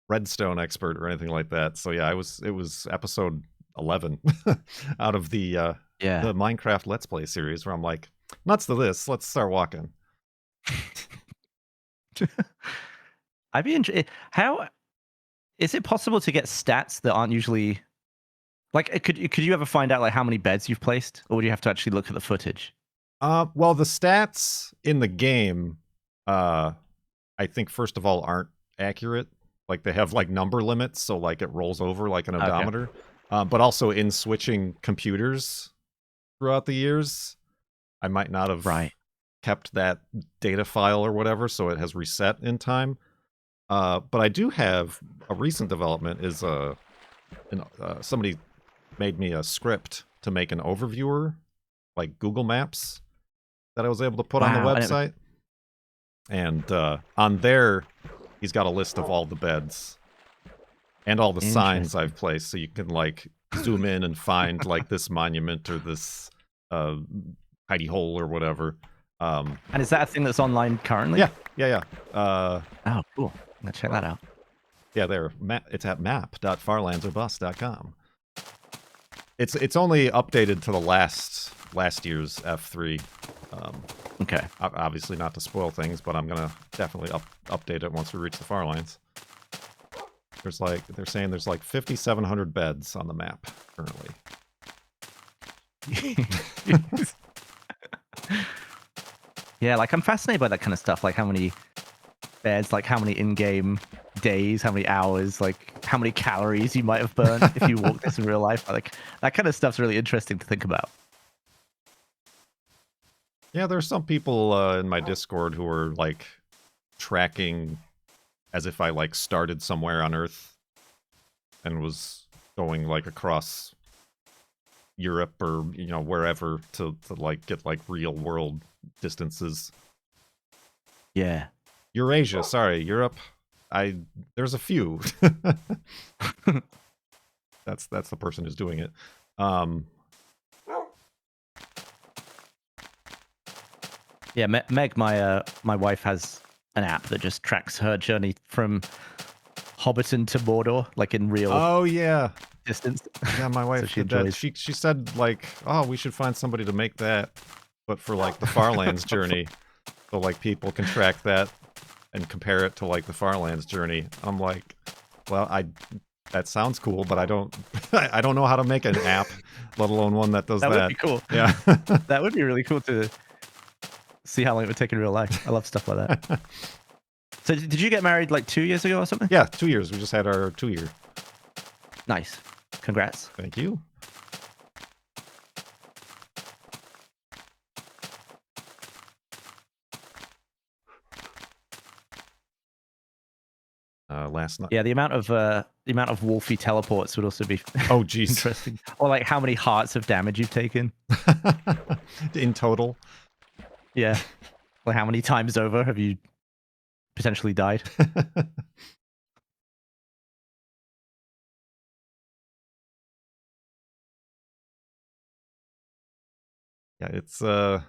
redstone expert or anything like that. So yeah, it was episode 11 out of the Minecraft Let's Play series where I'm like, nuts to this, let's start walking. I'd be interested. How is it possible to get stats that aren't usually like? Could you ever find out like how many beds you've placed, or would you have to actually look at the footage? Well, the stats in the game, I think first of all aren't accurate. Like they have like number limits, so like it rolls over like an odometer. But also in switching computers throughout the years, I might not have kept that data file or whatever, so it has reset in time. But I do have a recent development is somebody made me a script to make an overviewer, like Google Maps, that I was able to put on the website. And on there, he's got a list of all the beds and all the signs I've placed, so you can like zoom in and find like this monument or this hidey hole or whatever. And is that a thing that's online currently? Yeah. Oh, cool. I'm gonna check that out. Yeah, it's at map.farlandsorbust.com. It's only updated to the last year's F3. Okay. Obviously not to spoil things, but I'm gonna definitely update it once we reach the Farlands. There's like they're saying there's like 5,700 beds on the map currently. Yeah, like I'm fascinated by that kind of stuff, like how many beds, like how many in-game days, how many hours, like how many calories you might have burned if you walked this in real life. Like that kind of stuff's really interesting to think about. Yeah, there's some people in my Discord who are like tracking as if I like started somewhere on Earth and was going like across Europe or, you know, wherever to like get like real world distances. Yeah. Eurasia, sorry, Europe. There's a few. That's the person who's doing it. Yeah, Meg, my wife has an app that just tracks her journey from Hobbiton to Mordor, like in real. Oh yeah. Distance. Yeah, my wife So she did that. enjoys. She said like, oh, we should find somebody to make that, but for like the Farlands journey, so like people can track that and compare it to like the Farlands journey. I'm like, well, that sounds cool, but I don't know how to make an app, let alone one that does that. That would be cool. Yeah. That would be really cool to see how long it would take in real life. I love stuff like that. So did you get married like 2 years ago or something? Yeah, 2 years. We just had our 2-year. Nice. Congrats. Thank you. Last night. Yeah, the amount of Wolfie teleports would also be interesting. Or like how many hearts of damage you've taken in total. Yeah, like how many times over have you potentially died? Yeah, it's long.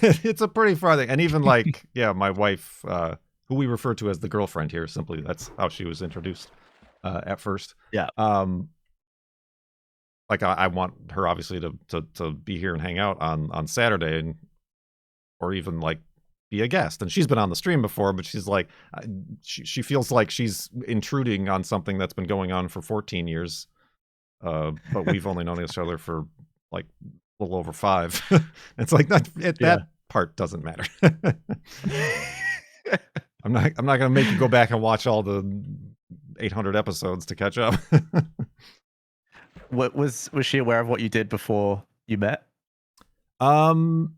It's a pretty far thing, and even like yeah, my wife, who we refer to as the girlfriend here, simply that's how she was introduced at first. Yeah. Like I want her obviously to be here and hang out on Saturday, and or even like be a guest. And she's been on the stream before, but she's like, she feels like she's intruding on something that's been going on for 14 years. But we've only known each other for like a little over 5. It's like that part doesn't matter. I'm not gonna make you go back and watch all the 800 episodes to catch up. What was she aware of what you did before you met? Well,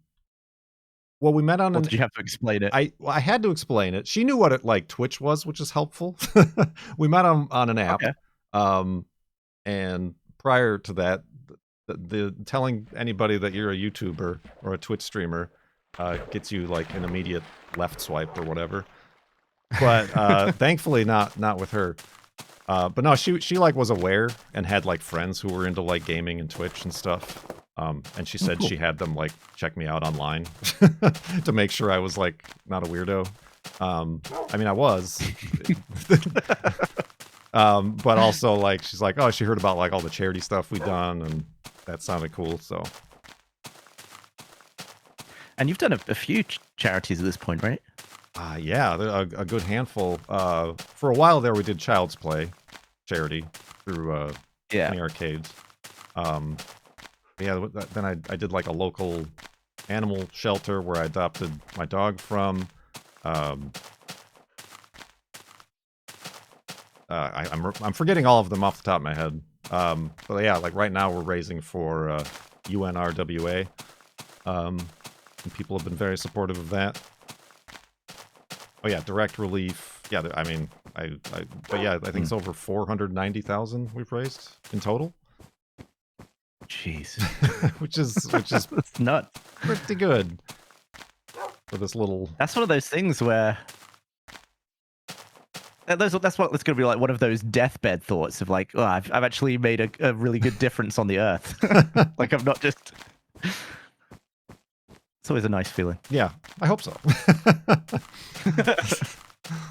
we met on. Or did you have to explain it? I had to explain it. She knew what it like Twitch was, which is helpful. We met on an app. Okay. And prior to that, the telling anybody that you're a YouTuber or a Twitch streamer gets you like an immediate left swipe or whatever. But thankfully not with her. But no, she like was aware and had like friends who were into like gaming and Twitch and stuff. And she said she had them like check me out online to make sure I was like not a weirdo. I mean, I was, but also like she's like, oh, she heard about like all the charity stuff we've done, and that sounded cool. So, and you've done a few charities at this point, right? Yeah, a good handful. For a while there, we did Child's Play charity through Penny Arcades. Yeah, then I did like a local animal shelter where I adopted my dog from. I'm forgetting all of them off the top of my head. But yeah, like right now we're raising for UNRWA. And people have been very supportive of that. Oh yeah, direct relief. Yeah, I mean, but yeah, I think it's over 490,000 we've raised in total. Jeez. which is It's nuts. Pretty good for this little. That's one of those things where that's what it's going to be like. One of those deathbed thoughts of like, oh, I've actually made a really good difference on the earth. Like I'm not just. It's always a nice feeling. Yeah, I hope so.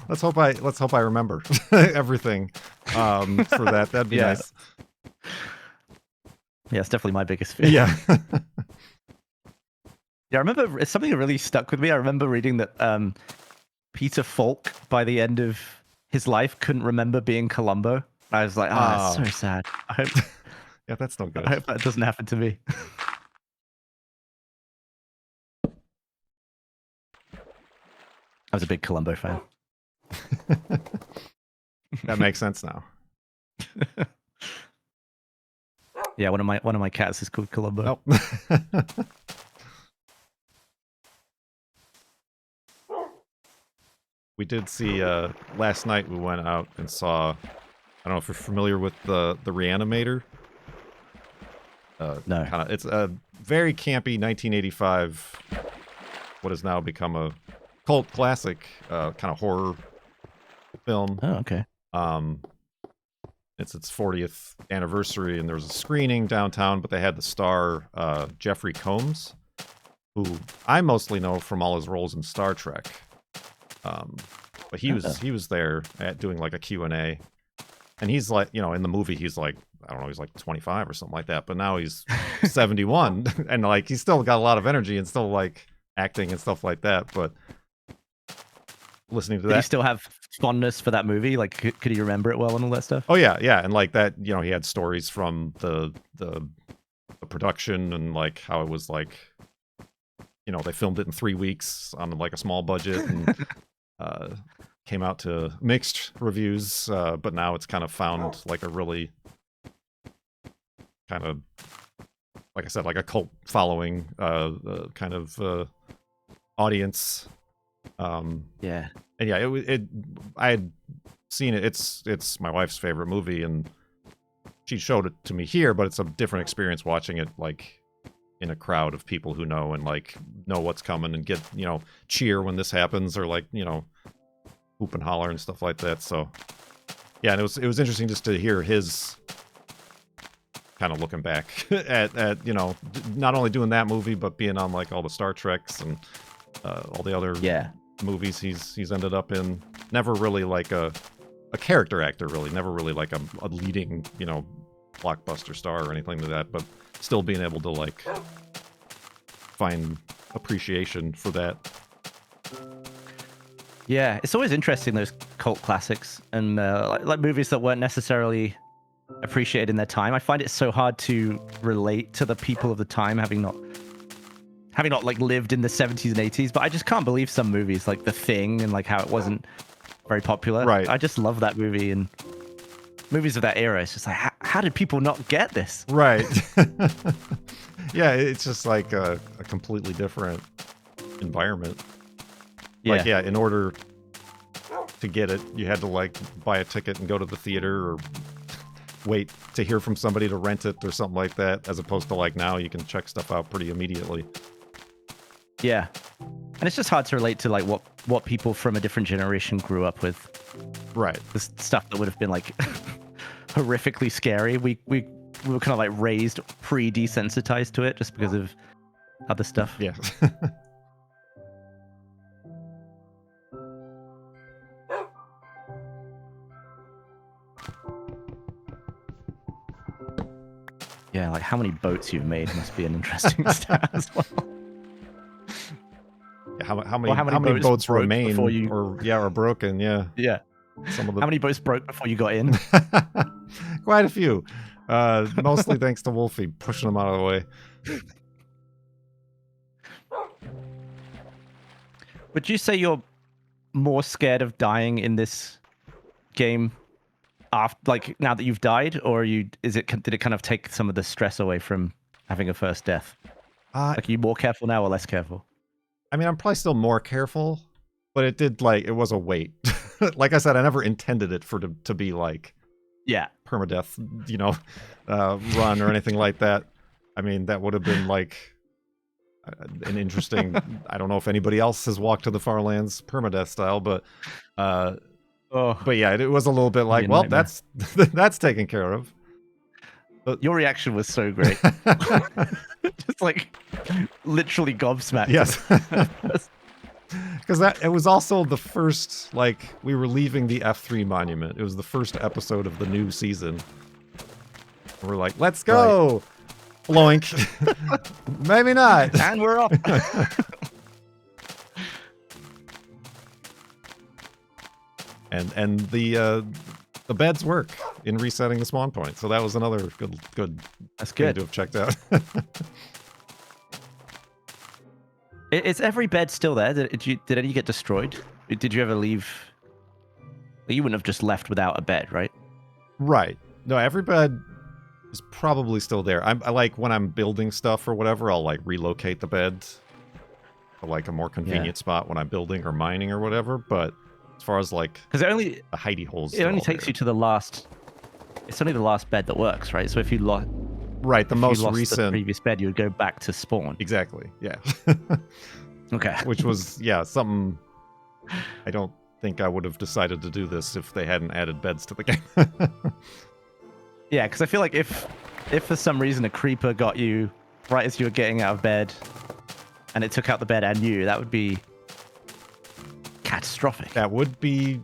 Let's hope I remember everything for that. That'd be nice. Yeah, it's definitely my biggest fear. Yeah. Yeah, I remember it's something that really stuck with me. I remember reading that Peter Falk, by the end of his life, couldn't remember being Columbo. I was like, that's so sad. I hope. Yeah, that's no good. I hope that doesn't happen to me. I was a big Columbo fan. That makes sense now. Yeah, one of my cats is called Columbo. Nope. We did see last night. We went out and saw. I don't know if you're familiar with the Reanimator. No. It's a very campy 1985. What has now become a cult classic, kind of horror film. Oh, okay. It's its 40th anniversary, and there was a screening downtown, but they had the star Jeffrey Combs, who I mostly know from all his roles in Star Trek. But he was there doing like a Q&A, and he's like, in the movie he's like, I don't know, he's like 25 or something like that, but now he's 71, and like he's still got a lot of energy and still like acting and stuff like that. But listening to that, did you still have fondness for that movie? Like, could you remember it well and all that stuff? Oh yeah, and like that, he had stories from the production and like how it was like, they filmed it in 3 weeks on like a small budget and came out to mixed reviews, but now it's kind of found like a really kind of, like I said, like a cult following kind of audience. Yeah. And yeah, I had seen it. It's my wife's favorite movie, and she showed it to me here, but it's a different experience watching it like in a crowd of people who know and like know what's coming and get, cheer when this happens, or like, hoop and holler and stuff like that. So yeah, and it was interesting just to hear his kind of looking back at not only doing that movie, but being on like all the Star Treks and all the other movies he's ended up in. Never really like a character actor, really. Never really like a leading, blockbuster star or anything like that, but still being able to like find appreciation for that. Yeah, it's always interesting, those cult classics and like movies that weren't necessarily appreciated in their time. I find it so hard to relate to the people of the time, having not having not like lived in the 70s and 80s, but I just can't believe some movies like The Thing and like how it wasn't very popular. Right. I just love that movie, and movies of that era. It's just like, how did people not get this? Right. Yeah, it's just like a completely different environment. Yeah. Like, yeah, in order to get it, you had to like buy a ticket and go to the theater, or wait to hear from somebody to rent it or something like that, as opposed to like now you can check stuff out pretty immediately. Yeah. And it's just hard to relate to like what people from a different generation grew up with. Right. This stuff that would have been like horrifically scary. We were kind of like raised pre-desensitized to it just because of other stuff. Yeah. Yeah, like how many boats you've made must be an interesting stat as well. Yeah, how many boats remain or broken? Yeah. Yeah. Some of the... How many boats broke before you got in? Quite a few. Mostly thanks to Wolfie pushing them out of the way. Would you say you're more scared of dying in this game after, like, now that you've died, or did it kind of take some of the stress away from having a first death? Like, are you more careful now or less careful? I mean, I'm probably still more careful, but it was a wait. Like I said, I never intended it to be like, yeah, permadeath, run or anything like that. I mean, that would have been like an interesting. I don't know if anybody else has walked to the Farlands permadeath style, but yeah, it was a little bit like, well, that's taken care of. But your reaction was so great. Just like literally gobsmacked. Yes. Because it was also the first, like, we were leaving the F3 monument. It was the first episode of the new season. We're like, let's go! Right. Bloink. Maybe not. And we're up. and the beds work in resetting the spawn point. So that was another good That's good to have checked out. Is every bed still there? Did any get destroyed? Did you ever leave? You wouldn't have just left without a bed, right? Right. No, every bed is probably still there. I like when I'm building stuff or whatever, I'll like relocate the bed to like a more convenient spot when I'm building or mining or whatever. But as far as like, because the hidey holes, it only takes you to the last. It's only the last bed that works, right? So if you lost. Right, the most recent the previous bed, you would go back to spawn. Exactly. Yeah. Okay. Which was something. I don't think I would have decided to do this if they hadn't added beds to the game. Yeah, because I feel like if for some reason a creeper got you right as you were getting out of bed, and it took out the bed and you, that would be catastrophic. That would be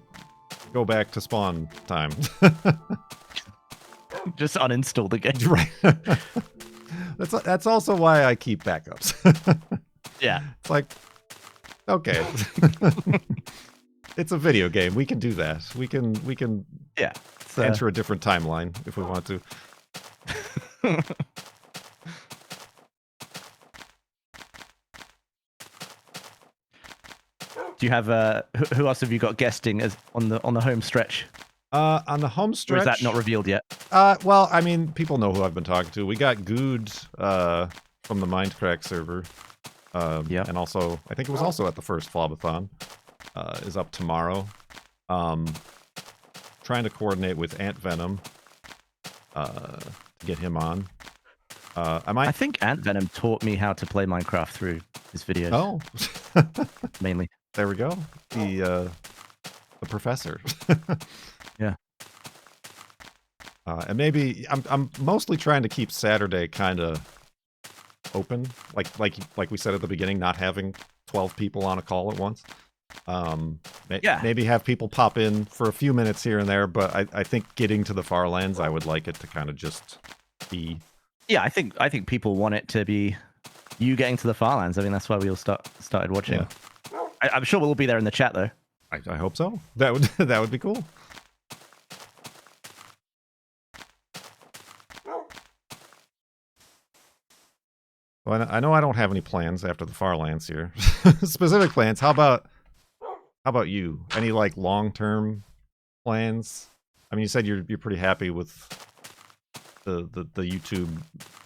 go back to spawn time. Just uninstall the game. Right. That's also why I keep backups. Yeah. It's like, okay. It's a video game. We can do that. We can enter a different timeline if we want to. Do you have who else have you got guesting as on the home stretch? On the home stretch, or is that not revealed yet? Well, I mean, people know who I've been talking to. We got Good from the Mindcrack server. And also, I think it was also at the first FLoB-a-Thon. Is up tomorrow. Trying to coordinate with Ant Venom to get him on. I think Ant Venom taught me how to play Minecraft through his videos. Oh, mainly. There we go. The professor. Yeah. And maybe I'm mostly trying to keep Saturday kind of open, like we said at the beginning, not having 12 people on a call at once. Maybe have people pop in for a few minutes here and there, but I think getting to the Farlands, I would like it to kind of just be. Yeah, I think people want it to be you getting to the Farlands. I mean, that's why we all started watching. Yeah. I'm sure we'll be there in the chat though. I hope so. That would be cool. Well, I know I don't have any plans after the Farlands here. Specific plans. How about you? Any like long-term plans? I mean, you said you're pretty happy with the YouTube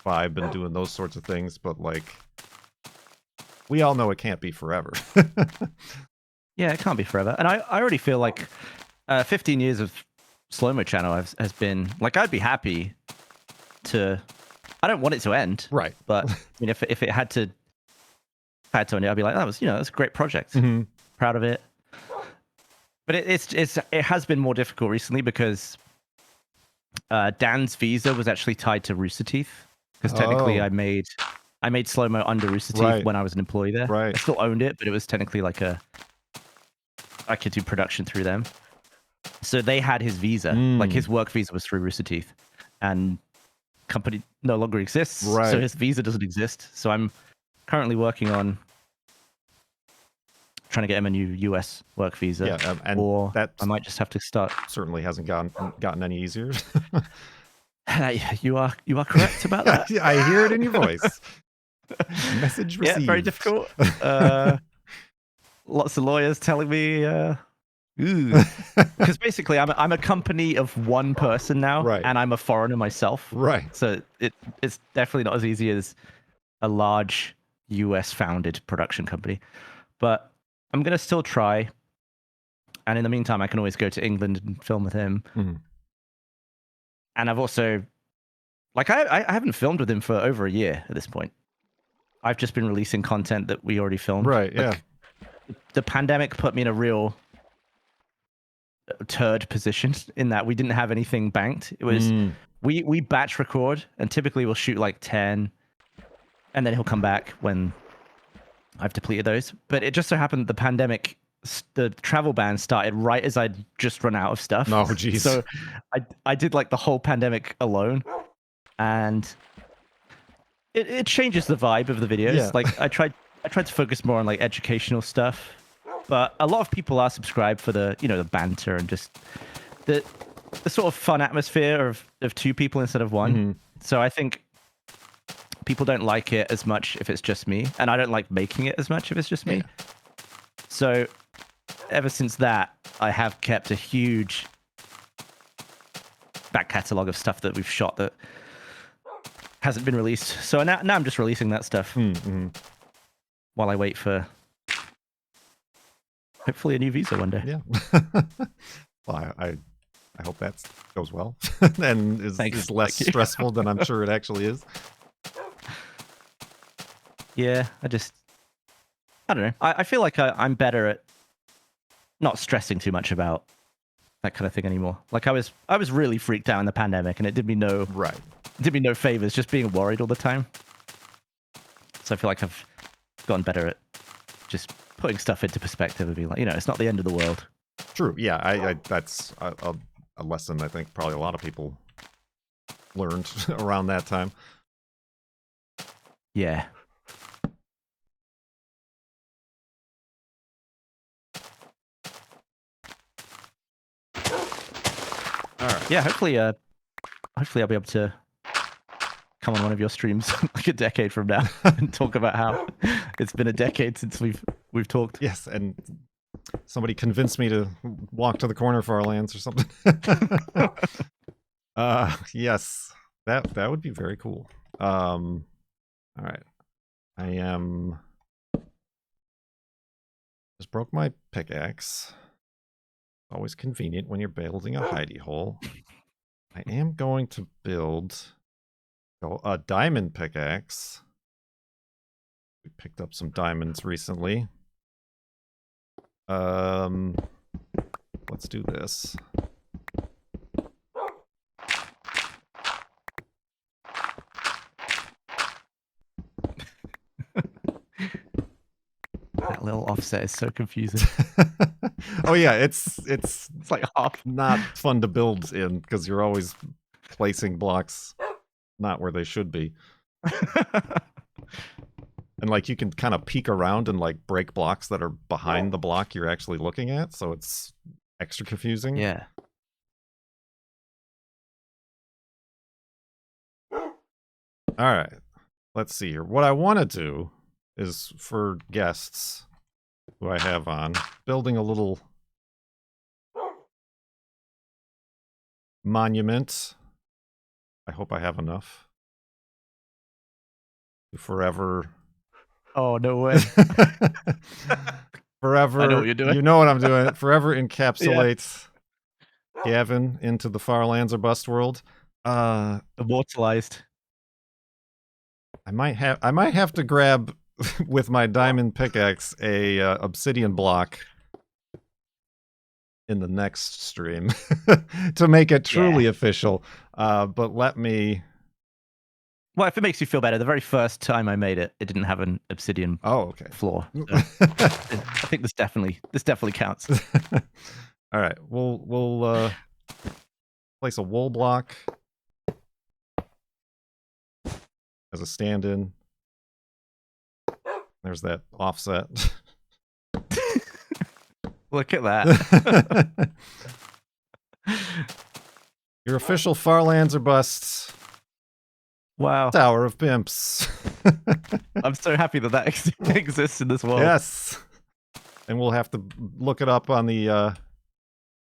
vibe and doing those sorts of things, but like, we all know it can't be forever. Yeah, it can't be forever. And I already feel like 15 years of slow-mo channel has been like, I'd be happy to. I don't want it to end, Right? But I mean, if it had to end, I'd be like, that was that's a great project. Mm-hmm. Proud of it. But it has been more difficult recently because Dan's visa was actually tied to Rooster Teeth, because technically I made slow-mo under Rooster Teeth when I was an employee there. Right. I still owned it, but it was technically like I could do production through them. So they had his visa, like his work visa was through Rooster Teeth, and company no longer exists. Right. So his visa doesn't exist. So I'm currently working on trying to get him a new US work visa. Yeah, and or that I might just have to start. Certainly hasn't gotten any easier. You are correct about that. I hear it in your voice. Message received. Yeah, very difficult. Lots of lawyers telling me, because basically I'm a company of one person now, and I'm a foreigner myself. Right. So it's definitely not as easy as a large US founded production company, but I'm gonna still try. And in the meantime, I can always go to England and film with him. Mm-hmm. And I've also, like, I haven't filmed with him for over a year at this point. I've just been releasing content that we already filmed. Right, yeah. The pandemic put me in a real turd position in that we didn't have anything banked. It was, we batch record, and typically we'll shoot like 10, and then he'll come back when I've depleted those. But it just so happened the pandemic, the travel ban started right as I'd just run out of stuff. Oh, geez. So I did like the whole pandemic alone, and it changes the vibe of the videos. Yeah. Like I tried to focus more on like educational stuff, but a lot of people are subscribed for the the banter and just the sort of fun atmosphere of two people instead of one. Mm-hmm. So I think people don't like it as much if it's just me, and I don't like making it as much if it's just me. Yeah. So ever since that, I have kept a huge back catalog of stuff that we've shot that hasn't been released. So now I'm just releasing that stuff while I wait for hopefully a new visa one day. Yeah. Well, I hope that goes well and is less stressful than I'm sure it actually is. Yeah, I don't know. I feel like I'm better at not stressing too much about that kind of thing anymore. Like I was really freaked out in the pandemic, and it did me no favors just being worried all the time. So I feel like I've gotten better at just putting stuff into perspective and being like, it's not the end of the world. True. Yeah, I that's a lesson I think probably a lot of people learned around that time. Yeah. All right. Yeah, hopefully I'll be able to come on one of your streams like a decade from now and talk about how it's been a decade since we've talked. Yes, and somebody convinced me to walk to the corner of Farlands or something. Yes, that would be very cool. All right, I just broke my pickaxe. Always convenient when you're building a hidey hole. I am going to build a diamond pickaxe. We picked up some diamonds recently. Let's do this. That little offset is so confusing. Oh yeah, it's like half not fun to build in because you're always placing blocks not where they should be. And like you can kind of peek around and like break blocks that are behind the block you're actually looking at, so it's extra confusing. Yeah. All right. let's see here. What I want to do is for guests who I have on, building a little monument. I hope I have enough to forever. Oh, no way. Forever. I know what you're doing. You know what I'm doing. Forever encapsulate Gavin into the Farlands or Bust world. Immortalized. I might have to grab with my diamond pickaxe a obsidian block in the next stream to make it truly official. But let me. Well, if it makes you feel better, the very first time I made it, it didn't have an obsidian floor. So I think this definitely counts. All right, we'll place a wool block as a stand-in. There's that offset. Look at that. Your official Farlands or Busts. Wow. Tower of Pimps. I'm so happy that exists in this world. Yes. And we'll have to look it up on the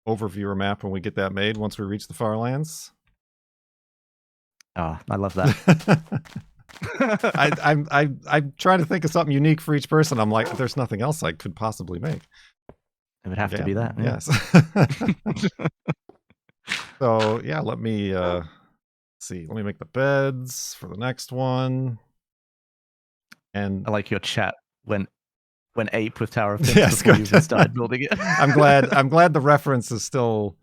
overviewer map when we get that made once we reach the Farlands. Oh, I love that. I'm trying to think of something unique for each person. I'm like, there's nothing else I could possibly make. It would have to be that. Yeah. Yes. So yeah, let me see. Let me make the beds for the next one. And I like your chat when ape with Tower of Pimps yes, before you even started building it. I'm glad the reference is still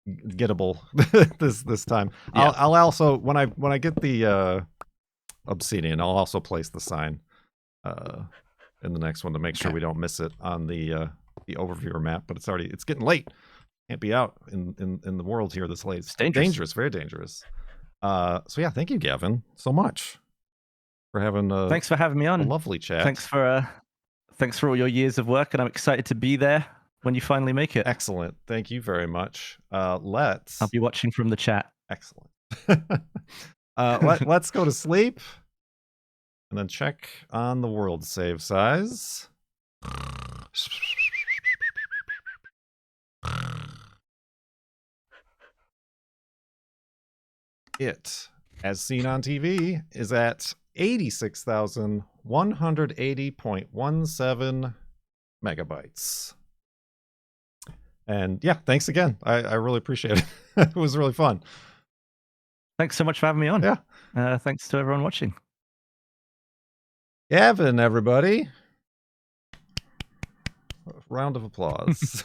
gettable this time. Yeah. I'll also when I get the obsidian, I'll also place the sign in the next one to make sure we don't miss it on the overviewer map. But it's getting late. Can't be out in the world here this late. It's dangerous, very dangerous. So yeah, thank you, Gavin, so much for having thanks for having me on. A lovely chat. Thanks for all your years of work, and I'm excited to be there when you finally make it. Excellent. Thank you very much. I'll be watching from the chat. Excellent. Let's go to sleep and then check on the world save size. It, as seen on TV, is at 86,180.17 megabytes. And yeah, thanks again. I really appreciate it. It was really fun. Thanks so much for having me on. Yeah. Thanks to everyone watching. Gavin, everybody. Round of applause.